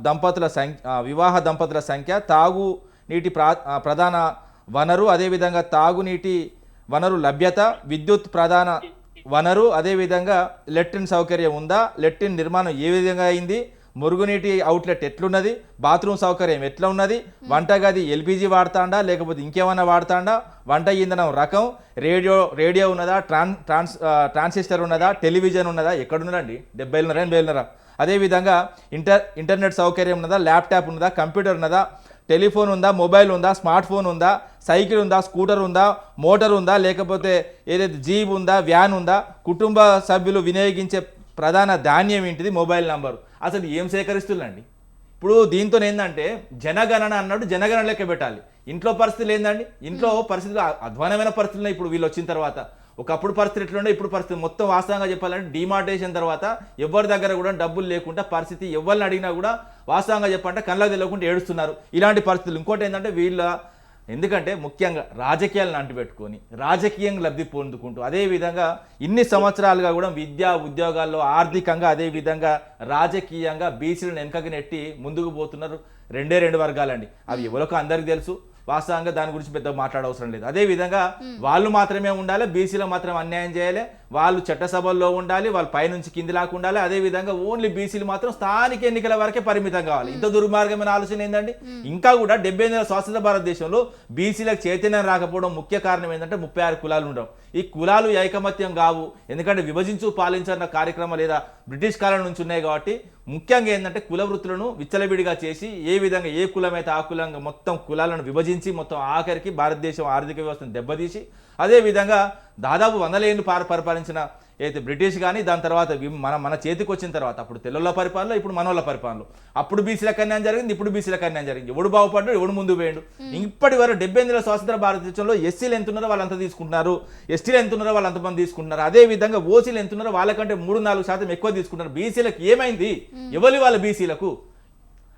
దంపతుల సంఖ్య, తాగునీటి ప్రధాన వనరు, అదేవిధంగా తాగునీటి వనరు లభ్యత, విద్యుత్ ప్రధాన వనరు, అదేవిధంగా లెట్రిన్ సౌకర్యం ఉందా, లెట్రిన్ నిర్మాణం ఏ విధంగా అయింది, మురుగునీటి అవుట్లెట్ ఎట్లున్నది, బాత్రూమ్ సౌకర్యం ఎట్లా ఉన్నది, వంటగది ఎల్పిజి వాడతాండా లేకపోతే ఇంకేమైనా వాడతాండా, వంట ఇంధనం రకం, రేడియో ఉన్నదా, ట్రాన్సిస్టర్ ఉన్నదా, టెలివిజన్ ఉన్నదా, ఎక్కడున్నదండి, 70 అదేవిధంగా ఇంటర్నెట్ సౌకర్యం ఉన్నదా, ల్యాప్టాప్ ఉన్నదా, కంప్యూటర్ ఉన్నదా, టెలిఫోన్ ఉందా, మొబైల్ ఉందా, స్మార్ట్ ఫోన్ ఉందా, సైకిల్ ఉందా, స్కూటర్ ఉందా, మోటార్ ఉందా, లేకపోతే ఏదైతే జీప్ ఉందా, వ్యాన్ ఉందా, కుటుంబ సభ్యులు వినియోగించే ప్రధాన ధాన్యం ఏంటిది, మొబైల్ నంబరు. అసలు ఏం సేకరిస్తుందండి? ఇప్పుడు దీంతో ఏంటంటే జనగణన అన్నాడు, జనగణన లెక్క పెట్టాలి. ఇంట్లో పరిస్థితులు ఏందండి? ఇంట్లో పరిస్థితులు అధ్వానమైన పరిస్థితులు ఇప్పుడు వీళ్ళు వచ్చిన తర్వాత. ఒకప్పుడు పరిస్థితి ఎట్లుండే, ఇప్పుడు పరిస్థితి మొత్తం వాస్తవంగా చెప్పాలంటే డిమార్టేషన్ తర్వాత ఎవరి దగ్గర కూడా డబ్బులు లేకుండా పరిస్థితి, ఎవరిని అడిగినా కూడా వాస్తవంగా చెప్పాలంటే కళ్ళకు తెలియకుండా ఏడుస్తున్నారు. ఇలాంటి పరిస్థితులు. ఇంకోటి ఏంటంటే ఎందుకంటే ముఖ్యంగా రాజకీయాలను అంటుపెట్టుకొని రాజకీయంగా లబ్ధి పొందుకుంటూ అదేవిధంగా ఇన్ని సంవత్సరాలుగా కూడా విద్యా ఉద్యోగాల్లో ఆర్థికంగా అదేవిధంగా రాజకీయంగా బీసీలను వెనకకి నెట్టి ముందుకు పోతున్నారు 2 వర్గాలండి. అవి ఎవరికో అందరికీ తెలుసు. వాస్తవంగా దాని గురించి పెద్ద మాట్లాడవసరం లేదు. అదేవిధంగా వాళ్ళు మాత్రమే ఉండాలి, బీసీలో మాత్రం అన్యాయం చేయాలి, వాళ్ళు చట్టసభల్లో ఉండాలి, వాళ్ళు పైనుంచి కింది లాగా ఉండాలి. అదేవిధంగా ఓన్లీ బీసీలు మాత్రం స్థానిక ఎన్నికల వరకే పరిమితం కావాలి. ఇంత దుర్మార్గమైన ఆలోచన ఏంటండి? ఇంకా కూడా 70 స్వాతంత్ర భారతదేశంలో బీసీలకు చైతన్యం రాకపోవడం ముఖ్య కారణం ఏంటంటే 36 కులాలు ఉండడం. ఈ కులాలు ఐకమత్యం కావు, ఎందుకంటే విభజించు పాలించన్న కార్యక్రమం లేదా బ్రిటిష్ కాలం నుంచి ఉన్నాయి కాబట్టి ముఖ్యంగా ఏంటంటే కుల వృత్తులను విచ్చలవిడిగా చేసి ఏ విధంగా ఏ కులమైతే ఆ కులంగా మొత్తం కులాలను విభజించి మొత్తం ఆఖరికి భారతదేశం ఆర్థిక వ్యవస్థను దెబ్బతీసి అదేవిధంగా దాదాపు 100 ఏళ్ళు పరిపాలించిన అయితే బ్రిటిష్ కానీ దాని తర్వాత మన చేతికి వచ్చిన తర్వాత అప్పుడు తెల్లల పరిపాలన, ఇప్పుడు మనోళ్ళ పరిపాలన. అప్పుడు బీసీలకు అన్యాయం జరిగింది, ఇప్పుడు బీసీలకు అన్యాయం జరిగింది. ఎవడు బాగుపడ్డాడు, ఎవడు ముందు పోయాడు. ఇప్పటి వరకు 78 స్వాతంత్ర భారతదేశంలో ఎస్సీలు ఎంత ఉన్నారో వాళ్ళంతా తీసుకుంటున్నారు, ఎస్టీలు ఎంత ఉన్నారో వాళ్ళు అంతమంది తీసుకుంటున్నారు. అదేవిధంగా ఓసీలు ఎంత ఉన్నారో వాళ్ళకంటే 3-4% ఎక్కువ తీసుకుంటున్నారు. బీసీలకు ఏమైంది? ఎవరి వాళ్ళ బీసీలకు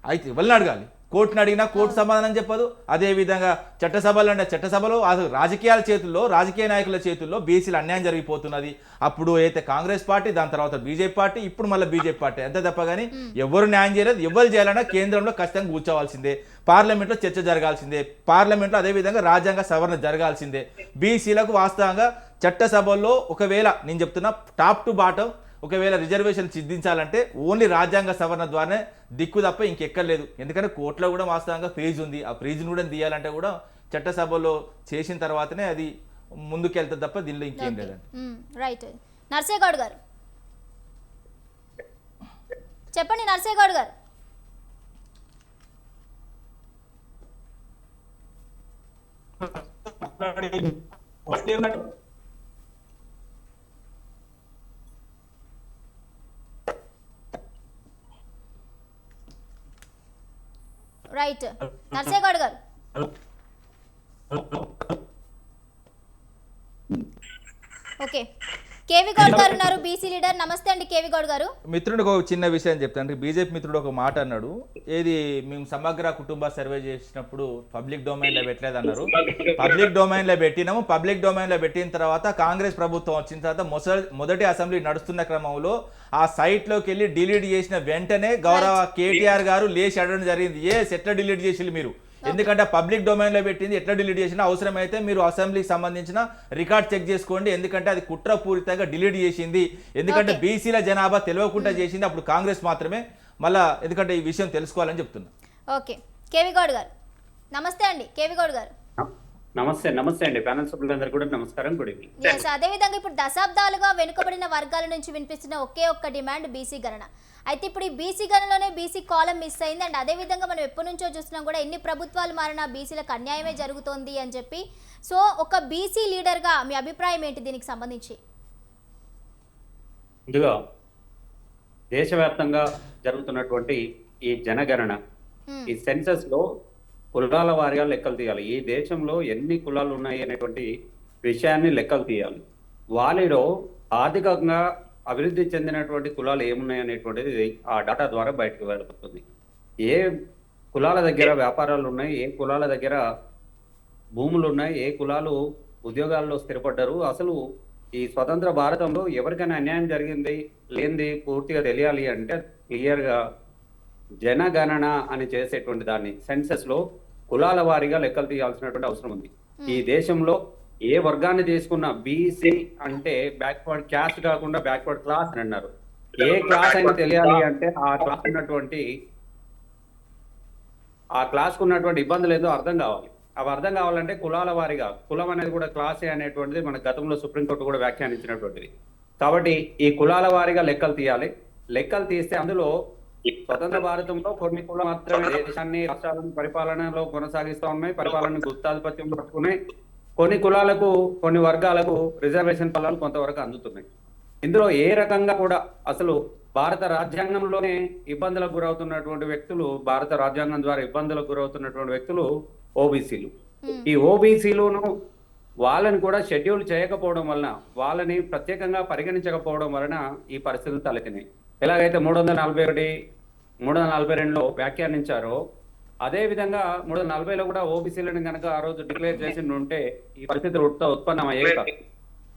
అయితే ఎవరిని అడగాలి? కోర్టును అడిగినా కోర్టు సమాధానం చెప్పదు. అదేవిధంగా చట్టసభలు అంటే చట్టసభలో అసలు రాజకీయాల చేతుల్లో, రాజకీయ నాయకుల చేతుల్లో బీసీలు అన్యాయం జరిగిపోతున్నది. అప్పుడు అయితే కాంగ్రెస్ పార్టీ, దాని తర్వాత బీజేపీ పార్టీ, ఇప్పుడు మళ్ళీ బీజేపీ పార్టీ. అంతే తప్ప కానీ ఎవరు న్యాయం చేయలేదు. ఎవరు చేయాలన్నా కేంద్రంలో ఖచ్చితంగా కూర్చోవాల్సిందే, పార్లమెంట్లో చర్చ జరగాల్సిందే, పార్లమెంట్లో అదేవిధంగా రాజ్యాంగ సవరణ జరగాల్సిందే. బీసీలకు వాస్తవంగా చట్టసభల్లో ఒకవేళ నేను చెప్తున్నా టాప్ టు బాటం ఒకవేళ రిజర్వేషన్ సిద్ధించాలంటే ఓన్లీ రాజ్యాంగ సవరణ ద్వారానే దిక్కు తప్ప ఇంకెక్కర్లేదు. ఎందుకంటే కోర్టులో కూడా వాస్తవంగా ఫీజు ఉంది. ఆ ఫీజును కూడా తీయాలంటే కూడా చట్టసభలో చేసిన తర్వాతనే అది ముందుకెళ్తుంది తప్ప దీనిలో ఇంకేం లేదండి. రైట్. నర్సేగౌడ్ గారు చెప్పండి. నర్సేగౌడ్ గారు రైట్. నర్సయ్య గౌడ్ గారు. ఓకే, కేవి గౌడ్ గారు ఉన్నారు, బీసీ లీడర్. నమస్తే అండి కేవి గౌడ్ గారు. మిత్రుడికి ఒక చిన్న విషయం చెప్తాను. బీజేపీ మిత్రుడు ఒక మాట అన్నాడు, ఏది మేము సమగ్ర కుటుంబ సర్వే చేసినప్పుడు పబ్లిక్ డొమైన్లో పెట్టలేదు అన్నారు. పబ్లిక్ డొమైన్లో పెట్టినాము. పబ్లిక్ డొమైన్లో పెట్టిన తర్వాత కాంగ్రెస్ ప్రభుత్వం వచ్చిన తర్వాత మొదటి అసెంబ్లీ నడుస్తున్న క్రమంలో ఆ సైట్లోకి వెళ్ళి డిలీట్ చేసిన వెంటనే గౌరవ కేటీఆర్ గారు లేచి అడగడం జరిగింది, ఎట్లా డిలీట్ చేసి మీరు, ఎందుకంటే పబ్లిక్ డొమైన్లో పెట్టింది ఎట్లా డిలీట్ చేసినా అవసరమైతే మీరు అసెంబ్లీకి సంబంధించిన రికార్డ్ చెక్ చేసుకోండి, ఎందుకంటే అది కుట్రపూరితంగా డిలీట్ చేసింది, ఎందుకంటే బీసీల జనాభా తెలియకుండా చేసింది అప్పుడు కాంగ్రెస్ మాత్రమే. మళ్ళా ఎందుకంటే ఈ విషయం తెలుసుకోవాలని చెప్తున్నా. ఓకే, కేవి గౌడ్ గారు. నమస్తే అండి కేవి గౌడ్ గారు. నమస్తే అండి, ప్యానల్ సభ్యులందరూ కూడా నమస్కారం. Good evening. ఎస్, అదేవిధంగా ఇప్పుడు దశాబ్దాలుగా వెనుకబడిన వర్గాల నుంచి వినిపిస్తున్న ఒకే ఒక్క డిమాండ్ బీసీ గణన. అయితే ఇప్పుడు ఈ బీసీ గణనలోనే బీసీ కాలం మిస్ అయింది. అండ్ అదేవిధంగా మనం ఎప్పటి నుంచో చూస్తున్నాం కూడా, ఎన్ని ప్రభుత్వాలు మారినా బీసీలకు అన్యాయమే జరుగుతోంది అని చెప్పి. సో ఒక బీసీ లీడర్గా మీ అభిప్రాయం ఏంటి దీనికి సంబంధించి? ముందుగా దేశవ్యాప్తంగా జరుగుతున్నటువంటి ఈ జనగణన, ఈ సెన్సస్ లో కులాల వారీగా లెక్కలు తీయాలి. ఈ దేశంలో ఎన్ని కులాలు ఉన్నాయి అనేటువంటి విషయాన్ని లెక్కలు తీయాలి. వారిలో ఆర్థికంగా అభివృద్ధి చెందినటువంటి కులాలు ఏమున్నాయి అనేటువంటిది ఆ డాటా ద్వారా బయటకు వెళ్ళబడుతుంది. ఏ కులాల దగ్గర వ్యాపారాలు ఉన్నాయి, ఏ కులాల దగ్గర భూములు ఉన్నాయి, ఏ కులాలు ఉద్యోగాల్లో స్థిరపడ్డారు, అసలు ఈ స్వతంత్ర భారతంలో ఎవరికైనా అన్యాయం జరిగింది లేనిది పూర్తిగా తెలియాలి అంటే క్లియర్గా జనగణన అని చేసేటువంటి దాన్ని సెన్సస్ లో కులాల వారీగా లెక్కలు తీయాల్సినటువంటి అవసరం ఉంది. ఈ దేశంలో ఏ వర్గాన్ని తీసుకున్న బీసీ అంటే బ్యాక్వర్డ్ క్యాస్ట్ కాకుండా బ్యాక్వర్డ్ క్లాస్ అని అన్నారు. ఏ క్లాస్ అయినా తెలియాలి అంటే ఆ క్లాస్ ఉన్నటువంటి ఇబ్బందులు ఏదో అర్థం కావాలి. అవి అర్థం కావాలంటే కులాల వారీగా, కులం అనేది కూడా క్లాసే అనేటువంటిది మన గతంలో సుప్రీంకోర్టు కూడా వ్యాఖ్యానించినటువంటిది. కాబట్టి ఈ కులాల వారీగా లెక్కలు తీయాలి. లెక్కలు తీస్తే అందులో స్వతంత్ర భారతంలో కొన్ని కులాలు మాత్రమే దేశాన్ని రాష్ట్రాలను పరిపాలనలో కొనసాగిస్తూ ఉన్నాయి, పరిపాలన గుత్తాధిపత్యం పట్టుకున్నాయి. కొన్ని కులాలకు, కొన్ని వర్గాలకు రిజర్వేషన్ ఫలాలు కొంతవరకు అందుతున్నాయి. ఇందులో ఏ రకంగా కూడా అసలు భారత రాజ్యాంగంలోనే ఇబ్బందులకు గురవుతున్నటువంటి వ్యక్తులు, భారత రాజ్యాంగం ద్వారా ఇబ్బందులకు గురవుతున్నటువంటి వ్యక్తులు ఓబీసీలు. ఈ ఓబీసీలను వాళ్ళని కూడా షెడ్యూల్ చేయకపోవడం వలన, వాళ్ళని ప్రత్యేకంగా పరిగణించకపోవడం వలన ఈ పరిస్థితులు తలెత్తినాయి. ఎలాగైతే 341, 342లో వ్యాఖ్యానించారో అదే విధంగా 340లో కూడా ఓబీసీలను కనుక ఆ రోజు డిక్లేర్ చేసి ఉంటే ఈ పరిస్థితులు ఉత్పన్నమయ్యే కాదు.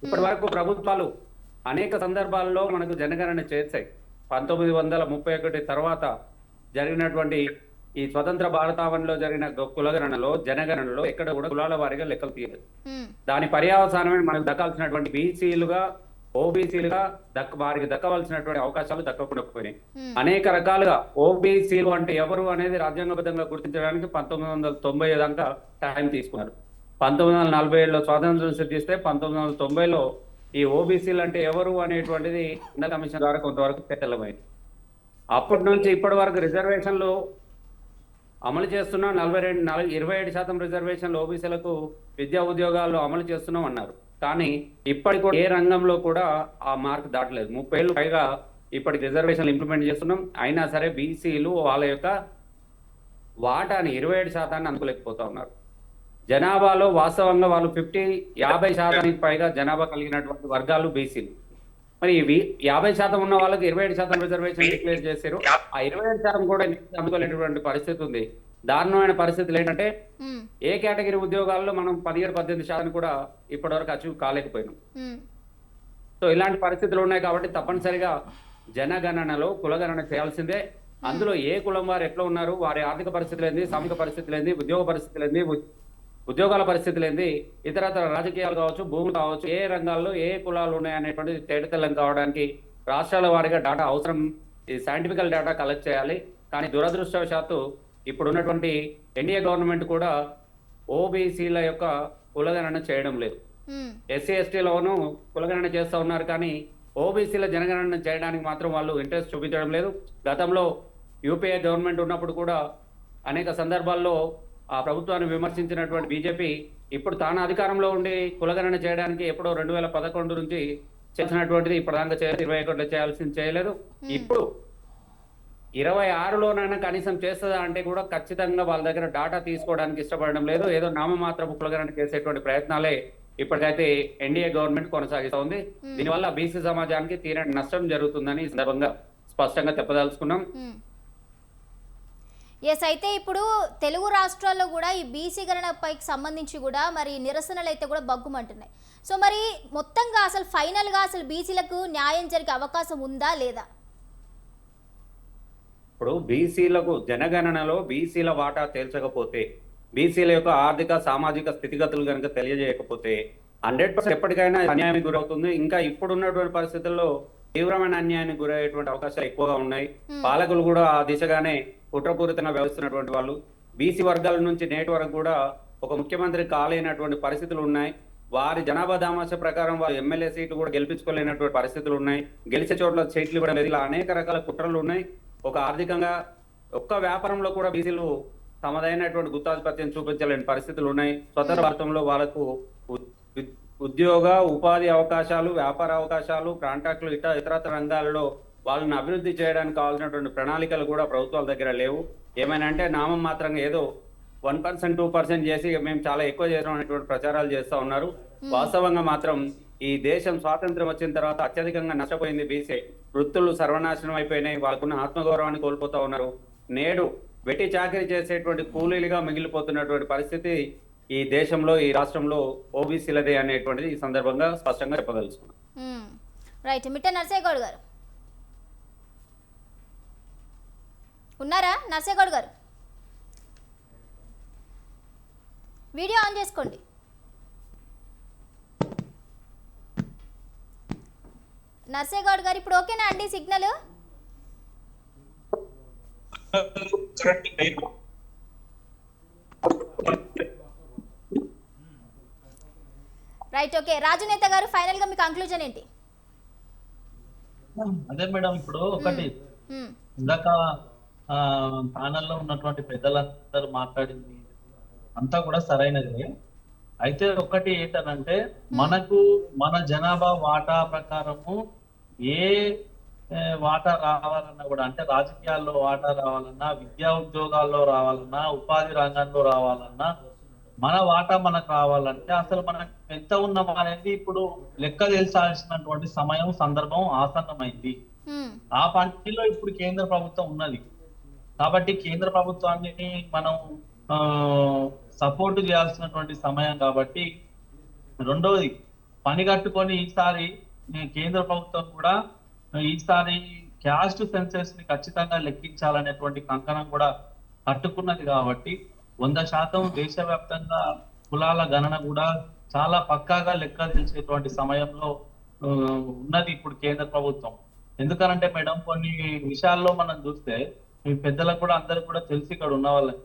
ఇప్పటి వరకు ప్రభుత్వాలు అనేక సందర్భాల్లో మనకు జనగణన చేశాయి. 1931 తర్వాత జరిగినటువంటి ఈ స్వతంత్ర భారతావనిలో జరిగిన కులగణనలో, జనగణనలో ఎక్కడ కూడా కులాల వారీగా లెక్కలు తీయలేదు. దాని పర్యవసానమే మనకు దక్కాల్సినటువంటి బీసీలుగా, ఓబీసీలుగా వారికి దక్కవలసినటువంటి అవకాశాలు దక్కకుండా పోయినాయి. అనేక రకాలుగా ఓబీసీలు అంటే ఎవరు అనేది రాజ్యాంగబద్ధంగా గుర్తించడానికి 1990 దాకా టైం తీసుకున్నారు. 1947లో స్వాతంత్రం సిద్ధిస్తే 1990లో ఈ ఓబీసీలు అంటే ఎవరు అనేటువంటిది ఉన్నత కమిషన్ ద్వారా కొంతవరకు తెల్లమైంది. అప్పటి నుంచి ఇప్పటి వరకు రిజర్వేషన్లు అమలు చేస్తున్నాం. 27% రిజర్వేషన్లు ఓబీసీలకు విద్యా ఉద్యోగాల్లో అమలు చేస్తున్నాం అన్నారు. కానీ ఇప్పటికి కూడా ఏ రంగంలో కూడా ఆ మార్క్ దాటలేదు. 30 ఏళ్ళు పైగా ఇప్పటికి రిజర్వేషన్లు ఇంప్లిమెంట్ చేస్తున్నాం. అయినా సరే బీసీలు వాళ్ళ యొక్క వాటాని 27% అందుకోలేకపోతా ఉన్నారు. జనాభాలో వాస్తవంగా వాళ్ళు 50% పైగా జనాభా కలిగినటువంటి వర్గాలు బీసీలు. మరి 50% ఉన్న వాళ్ళకి 27% రిజర్వేషన్ డిక్లేర్ చేశారు. ఆ 27% కూడా అందుకోలేనటువంటి పరిస్థితి ఉంది. దారుణమైన పరిస్థితులు ఏంటంటే ఏ కేటగిరీ ఉద్యోగాల్లో మనం 17-18% కూడా ఇప్పటి వరకు అచీవ్ కాలేకపోయినాం. సో ఇలాంటి పరిస్థితులు ఉన్నాయి. కాబట్టి తప్పనిసరిగా జనగణనలో కులగణన చేయాల్సిందే. అందులో ఏ కులం వారు ఎట్లా ఉన్నారు, వారి ఆర్థిక పరిస్థితులు ఏంది, సామాజిక పరిస్థితులు ఏంది, ఉద్యోగ పరిస్థితులు ఏంది, ఉద్యోగాల పరిస్థితులు ఏంది, ఇతరతర రాజకీయాలు కావచ్చు, భూములు కావచ్చు, ఏ రంగాల్లో ఏ కులాలు ఉన్నాయనేటువంటిది తేటతెల్లం కావడానికి రాష్ట్రాల వారీగా డేటా అవసరం. ఈ సైంటిఫికల్ డేటా కలెక్ట్ చేయాలి. కానీ దురదృష్టవశాత్తు ఇప్పుడు ఉన్నటువంటి ఎన్డీఏ గవర్నమెంట్ కూడా ఓబీసీల యొక్క కులగణన చేయడం లేదు. ఎస్సీ ఎస్టీలోనూ కులగణన చేస్తూ ఉన్నారు, కానీ ఓబీసీల జనగణన చేయడానికి మాత్రం వాళ్ళు ఇంట్రెస్ట్ చూపించడం లేదు. గతంలో యూపీఏ గవర్నమెంట్ ఉన్నప్పుడు కూడా అనేక సందర్భాల్లో ఆ ప్రభుత్వాన్ని విమర్శించినటువంటి బీజేపీ ఇప్పుడు తాను అధికారంలో ఉండి కులగణన చేయడానికి ఎప్పుడో 2011 నుంచి చేసినటువంటిది ఇప్పటిదాకా 21 చేయాల్సింది చేయలేదు. ఇప్పుడు 26లోనైనా కనీసం చేస్తుందా అంటే కూడా ఖచ్చితంగా వాళ్ళ దగ్గర డాటా తీసుకోవడానికి ఇష్టపడడం లేదు. ఏదో నామమాత్రపు కులగణన చేసేటువంటి ప్రయత్నాలే ఇప్పటికైతే ఎన్డీఏ గవర్నమెంట్ కొనసాగిస్తూ ఉంది. దీనివల్ల బీసీ సమాజానికి తీరని నష్టం జరుగుతుందని ఈ సందర్భంగా స్పష్టంగా చెప్పదలుచుకున్నాం. ఎస్, అయితే ఇప్పుడు తెలుగు రాష్ట్రాల్లో కూడా ఈ బీసీ గణనపైకి సంబంధించి కూడా మరి నిరసనలు అయితే కూడా బగ్గుమంటున్నాయి. సో మరి మొత్తంగా అసలు ఫైనల్గా అసలు బీసీలకు న్యాయం జరిగే అవకాశం ఉందా లేదా? ఇప్పుడు బీసీలకు జనగణనలో బీసీల వాటా తేల్చకపోతే, బీసీల యొక్క ఆర్థిక సామాజిక స్థితిగతులు కనుక తెలియజేయకపోతే 100% ఎప్పటికైనా అన్యాయానికి గురవుతుంది. ఇంకా ఇప్పుడున్నటువంటి పరిస్థితుల్లో తీవ్రమైన అన్యాయానికి గురయ్యేటువంటి అవకాశాలు ఎక్కువగా ఉన్నాయి. పాలకులు కూడా ఆ దిశగానే కుట్రపూరితంగా వ్యవహరిస్తున్నటువంటి వాళ్ళు. బీసీ వర్గాల నుంచి నేటి వరకు కూడా ఒక ముఖ్యమంత్రి కాలేనటువంటి పరిస్థితులు ఉన్నాయి. వారి జనాభా దామాష ప్రకారం వారు ఎమ్మెల్యే సీట్లు కూడా గెలిపించుకోలేనటువంటి పరిస్థితులు ఉన్నాయి. గెలిచే చోట్ల సీట్లు కూడా ఇలా అనేక రకాల కుట్రలు ఉన్నాయి. ఒక ఆర్థికంగా ఒక్క వ్యాపారంలో కూడా బీసీలు తమదైనటువంటి గుత్తాధిపత్యం చూపించలేని పరిస్థితులు ఉన్నాయి. స్వతంత్ర భారతంలో వాళ్ళకు ఉద్యోగ ఉపాధి అవకాశాలు, వ్యాపార అవకాశాలు, కాంట్రాక్టులు ఇతరత్ర రంగాలలో వాళ్ళని అభివృద్ధి చేయడానికి కావాల్సినటువంటి ప్రణాళికలు కూడా ప్రభుత్వాల దగ్గర లేవు. ఏమైనా అంటే నామం మాత్రంగా ఏదో 1%, 2% చేసి మేము చాలా ఎక్కువ చేసాం అనేటువంటి ప్రచారాలు చేస్తూ ఉన్నారు. వాస్తవంగా మాత్రం ఈ దేశం స్వాతంత్రం వచ్చిన తర్వాత అత్యధికంగా నష్టపోయింది బీసీ. వృత్తులు సర్వనాశనం అయిపోయినాయి. వాళ్ళకున్న ఆత్మగౌరవాన్ని కోల్పోతా ఉన్నారు. నేడు వెట్టి చాకరీ చేసేటువంటి కూలీలుగా మిగిలిపోతున్నటువంటి పరిస్థితి ఈ దేశంలో, ఈ రాష్ట్రంలో ఓబీసీలదే అనేటువంటిది ఈ సందర్భంగా స్పష్టంగా చెప్పదలుచుకున్నాం. రైట్. మిట్ట నర్సేగౌడ్ గారు ఉన్నారా? నర్సేగౌడ్ గారు వీడియో ఆన్ చేసుకోండి. నర్సేగౌడ్ గారు ఇప్పుడు ఓకేనా అండి సిగ్నల్? Right, okay. రాజనేత గారు ఫైనల్ గా మీ కంక్లూజన్ ఏంటి? అదే మేడం, ఇప్పుడు ఒకటి ఇందాక ప్యానల్లో ఉన్నటువంటి పెద్దలందరూ మాట్లాడింది అంతా కూడా సరైనది. అయితే ఒకటి ఏంటనంటే మనకు మన జనాభా వాటా ప్రకారము ఏ వాటా రావాలన్నా కూడా, అంటే రాజకీయాల్లో వాటా రావాలన్నా, విద్యా ఉద్యోగాల్లో రావాలన్నా, ఉపాధి రంగంలో రావాలన్నా, మన వాటా మనకు రావాలంటే అసలు మనకు ఎంత ఉన్నాం అనేది ఇప్పుడు లెక్క తెలిసాల్సినటువంటి సమయం, సందర్భం ఆసన్నమైంది. ఆ పనిలో ఇప్పుడు కేంద్ర ప్రభుత్వం ఉన్నది కాబట్టి కేంద్ర ప్రభుత్వాన్ని మనం సపోర్ట్ చేయాల్సినటువంటి సమయం కాబట్టి, రెండవది పని కట్టుకొని ఈసారి కేంద్ర ప్రభుత్వం కూడా ఈసారి క్యాస్ట్ సెన్సెస్ ని ఖచ్చితంగా లెక్కించాలనేటువంటి కంకణం కూడా కట్టుకున్నది కాబట్టి 100% దేశవ్యాప్తంగా కులాల గణన కూడా చాలా పక్కాగా లెక్క తెలిసేటువంటి సమయంలో ఉన్నది ఇప్పుడు కేంద్ర ప్రభుత్వం. ఎందుకనంటే మేడం, కొన్ని విషయాల్లో మనం చూస్తే మీ పెద్దలకు కూడా అందరికి కూడా తెలిసి ఇక్కడ ఉన్న వాళ్ళకి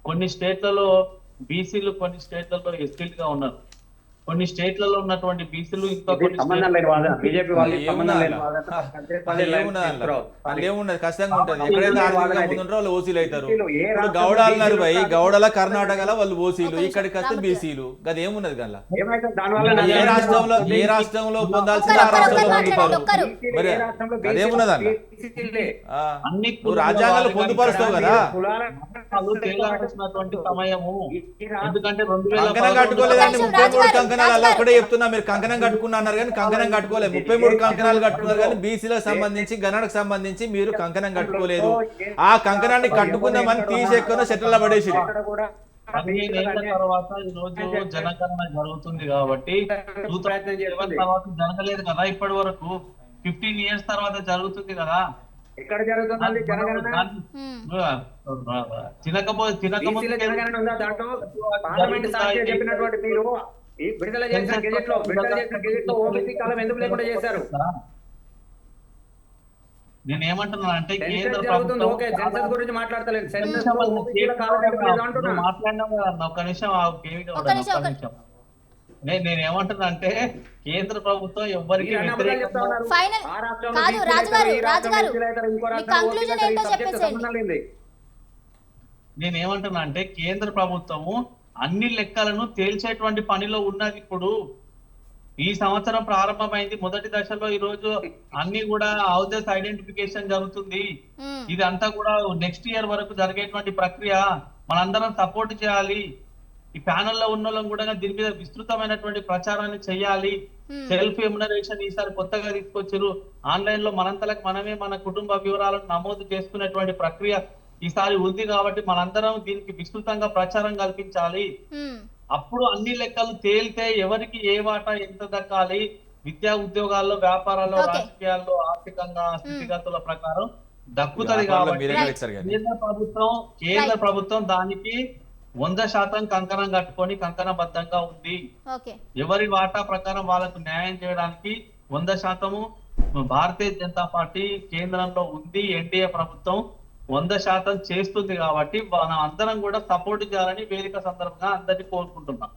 కొన్ని స్టేట్లలో బీసీలు, కొన్ని స్టేట్లలో ఎస్టీలుగా ఉన్నారు. కొన్ని స్టేట్లలో ఉన్నటువంటి బీసీలు ఇంకా ఏమున్నది ఖచ్చితంగా ఉంటది. ఎక్కడైతే ఆర్థికంగా ముందుంటారో వాళ్ళు ఓసీలు అవుతారు. ఇప్పుడు గౌడ అన్నారు భయ్, గౌడల కర్ణాటకలో వాళ్ళు ఓసీలు, ఇక్కడికి వస్తే బీసీలు. అది ఏమున్నది గల్లా? ఏ రాష్ట్రంలో పొందాల్సిన ఆ రాష్ట్రంలో పొందుతారు. మరి అదేమున్నది అన్న? నువ్వు రాజ్యాంగాలు పొందుపరుస్తావు కదా. కంకణం కట్టుకోలేదండి. 33 కంకణాలు అలా ఒకటే చెప్తున్నా. మీరు కంకణం కట్టుకున్నా అన్నారు కానీ కంకణం కట్టుకోలేదు. 33 కంకణాలు కట్టుకున్నారు కానీ బీసీలకు సంబంధించి, గణనకు సంబంధించి మీరు కంకణం కట్టుకోలేదు. ఆ కంకణాన్ని కట్టుకుందామని తీసేక్కున్న సెటిల్ పడేసి 15 ఏళ్ల తర్వాత ఈ రోజు జనగణన జరుగుతుంది కాబట్టి 2007 తర్వాత జరగలేదు కదా. ఇప్పటి వరకు 15 years తర్వాత జరుగుతుంది కదా. ఎక్కడ జరుగుతుంది జనగణన? చెప్పినటువంటి మీరు విడుదల చేసిన గెజెట్ లో ఓబీసీ కాలం ఎందుకు లేకుండా చేశారు? నేను ఏమంటున్నా అంటే కేంద్ర గురించి మాట్లాడతలేదు. ఒక్క నిమిషం నేనేమంటున్నా అంటే కేంద్ర ప్రభుత్వం ఎవ్వరికి నేనేమంటున్నా అంటే కేంద్ర ప్రభుత్వము అన్ని లెక్కలను తేల్చేటువంటి పనిలో ఉన్నది. ఇప్పుడు ఈ సంవత్సరం ప్రారంభమైంది. మొదటి దశలో ఈ రోజు అన్ని కూడా హౌసెస్ ఐడెంటిఫికేషన్ జరుగుతుంది. ఇదంతా కూడా నెక్స్ట్ ఇయర్ వరకు జరిగేటువంటి ప్రక్రియ. మనందరం సపోర్ట్ చేయాలి. ఈ ప్యానెల్ లో ఉన్న వాళ్ళం కూడా దీని మీద విస్తృతమైనటువంటి ప్రచారాన్ని చేయాలి. సెల్ఫ్ ఎమ్యునరేషన్ ఈసారి కొత్తగా తీసుకొచ్చారు. ఆన్లైన్ లో మనంతలకు మనమే మన కుటుంబ వివరాలను నమోదు చేసుకునేటువంటి ప్రక్రియ ఈసారి ఉంది. కాబట్టి మనందరం దీనికి విస్తృతంగా ప్రచారం కల్పించాలి. అప్పుడు అన్ని లెక్కలు తేలితే ఎవరికి ఏ వాటా ఎంత దక్కాలి, విద్యా ఉద్యోగాల్లో, వ్యాపారాల్లో, రాజకీయాల్లో, ఆర్థికంగా స్థితిగతుల ప్రకారం దక్కుతుంది. కాబట్టి కేంద్ర ప్రభుత్వం దానికి 100% కంకణం కట్టుకొని కంకణబద్ధంగా ఉంది. ఎవరి వాటా ప్రకారం వాళ్ళకు న్యాయం చేయడానికి 100% భారతీయ జనతా పార్టీ కేంద్రంలో ఉంది. ఎన్డీఏ ప్రభుత్వం 100% చేస్తుంది. కాబట్టి మనం అందరం కూడా సపోర్ట్ చేయాలని వేదిక సందర్భంగా అందరినీ కోరుకుంటున్నాం.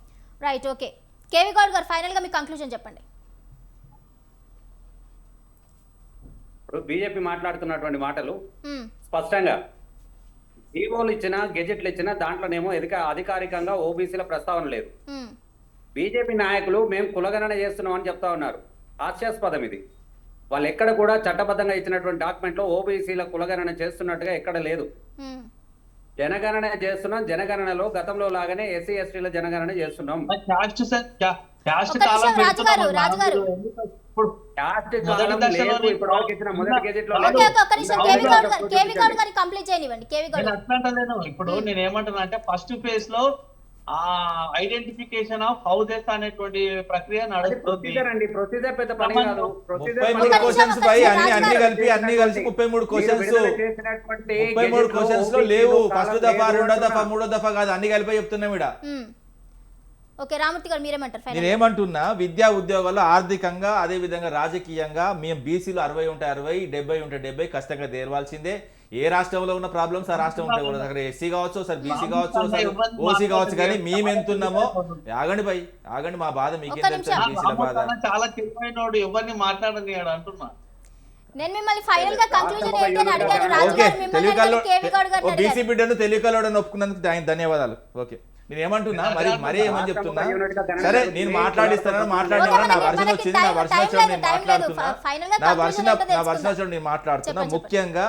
Right, okay. కేవి గౌడ్ గారు ఫైనల్ గా మీ కంక్లూజన్ చెప్పండి. ఇప్పుడు బీజేపీ మాట్లాడుతున్నటువంటి మాటలు స్పష్టంగా జీవోలు ఇచ్చినా, గెజెట్లు ఇచ్చినా దాంట్లోనేమో అధికారికంగా ఓబీసీల ప్రస్తావన లేదు. బీజేపీ నాయకులు మేము కులగణన చేస్తున్నాం అని చెప్తా ఉన్నారు. హాస్యాస్పదం ఇది. వాళ్ళు ఎక్కడ కూడా చట్టబద్ధంగా ఇచ్చినటువంటి డాక్యుమెంట్ లో ఓబీసీల కులగణన చేస్తున్నట్టుగా ఎక్కడ లేదు. జనగణన చేస్తున్నాం. జనగణనలో గతంలో లాగానే ఎస్సీ ఎస్టీల జనగణన చేస్తున్నాం. ఇప్పుడు నేను ఏమంటున్నా అంటే ఫస్ట్ ఫేజ్ లో ఐడెంటిఫికేషన్ ఆఫ్ హౌసెస్ అనేటువంటి ప్రక్రియ నడుస్తుంది. 33 క్వశ్చన్స్ లో లేవు. ఫస్ట్ దఫా, రెండో దఫా, మూడో దఫా కాదు, అన్ని కలిపి చెప్తున్నాం. నేనేమంటున్నా, విద్యా ఉద్యోగాల్లో ఆర్థికంగా అదే విధంగా రాజకీయంగా మేము బీసీలు 60 ఉంటే 60, 70 ఉంటే 70 ఖచ్చితంగా తేల్వాల్సిందే. ఏ రాష్ట్రంలో ఉన్న ప్రాబ్లమ్స్ ఆ రాష్ట్రం ఉంటాయి కూడా. అక్కడ ఎస్సీ కావచ్చు, సార్ బీసీ కావచ్చు, సార్ ఓసీ కావచ్చు. కానీ మేము ఎంతున్నామో ఆగండి భయ్, ఆగండి. మా బాధ మీకేం తెలుసు? బీసీల బాధ చాలా తెలివైనోడు, ఎవరిని మాట్లాడని అంటున్నా. బీసీ బిడ్డను తెలివికలోడని ఒప్పుకున్నందుకు ధన్యవాదాలు. ఓకే, నేను ఏమంటున్నా, మరీ ఏమని చెప్తున్నా, సరే నేను మాట్లాడిస్తానని మాట్లాడినా, నా వర్షం వచ్చింది, నా వర్షం వచ్చాడు, నేను మాట్లాడుతున్నా. నా వర్షం వచ్చాడు, నేను మాట్లాడుతున్నా. ముఖ్యంగా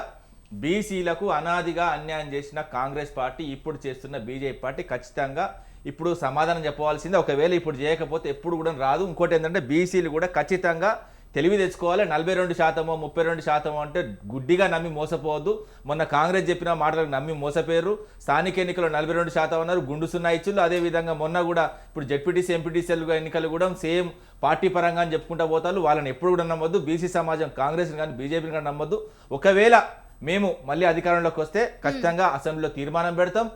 బీసీలకు అనాదిగా అన్యాయం చేసిన కాంగ్రెస్ పార్టీ, ఇప్పుడు చేస్తున్న బీజేపీ పార్టీ ఖచ్చితంగా ఇప్పుడు సమాధానం చెప్పవలసిందే. ఒకవేళ ఇప్పుడు చేయకపోతే ఎప్పుడు కూడా రాదు. ఇంకోటి ఏంటంటే బీసీలు కూడా ఖచ్చితంగా తెలివి తెచ్చుకోవాలి. 42%, 32% అంటే గుడ్డిగా నమ్మి మోసపోవద్దు. మొన్న కాంగ్రెస్ చెప్పిన మాటలకు నమ్మి మోసపోయారు. స్థానిక ఎన్నికల్లో 42% అన్నారు, గుండు సున్నా ఇచ్చులు. అదేవిధంగా మొన్న కూడా ఇప్పుడు జెడ్పీటీసీ, ఎంపీటీసీ ఎన్నికలు కూడా సేమ్ పార్టీ పరంగా అని చెప్పుకుంటూ పోతారు. వాళ్ళని ఎప్పుడు కూడా నమ్మొద్దు. బీసీ సమాజం కాంగ్రెస్ని కానీ బీజేపీని కానీ నమ్మొద్దు. ఒకవేళ మేము మళ్ళీ అధికారంలోకి వస్తే ఖచ్చితంగా అసెంబ్లీలో తీర్మానం పెడతాం,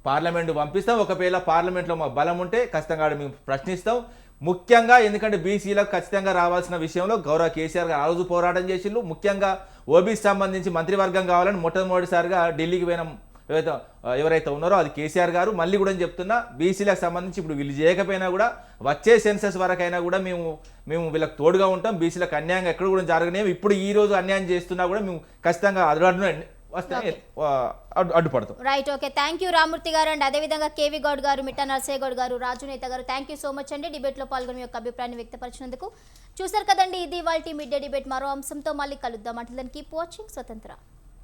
పార్లమెంటు పంపిస్తాం. ఒకవేళ పార్లమెంట్లో మా బలం ఉంటే ఖచ్చితంగా మేము ప్రశ్నిస్తాం. ముఖ్యంగా ఎందుకంటే బీసీలకు ఖచ్చితంగా రావాల్సిన విషయంలో గౌరవ కేసీఆర్ గారు ఆ రోజు పోరాటం చేసిండ్రు. ముఖ్యంగా ఓబీసీ సంబంధించి మంత్రివర్గం కావాలని మొట్టమొదటిసారిగా ఢిల్లీకి పోయిన ఎవరైతే ఉన్నారో అది కేసీఆర్ గారు. మళ్ళీ కూడా చెప్తున్నా, బీసీలకు సంబంధించి ఇప్పుడు వీళ్ళు చేయకపోయినా కూడా వచ్చే సెన్సస్ వరకైనా కూడా మేము వీళ్ళకి తోడుగా ఉంటాం. బీసీలకు అన్యాయంగా ఎక్కడ కూడా జరగనేవి. ఇప్పుడు ఈ రోజు అన్యాయం చేస్తున్నా కూడా మేము ఖచ్చితంగా అడ్డుపడతాం. Right, okay. Thank you Ramurthy గారు. అండ్ అదేవిధంగా కేవి గౌడ్ గారు, మిట్టా నర్సయ్య గౌడ్ గారు, రాజు నేత గారు, థ్యాంక్ యూ సో మచ్ అండి డిబేట్లో పాల్గొని మీ యొక్క అభిప్రాయాన్ని వ్యక్తపరిచినందుకు. చూసారు కదండి, ఇది ఇవాల్టి మిడ్ డే డిబేట్. మరో అంశంతో మళ్ళీ కలుద్దాం. అంటే కీప్ వాచింగ్ స్వతంత్ర.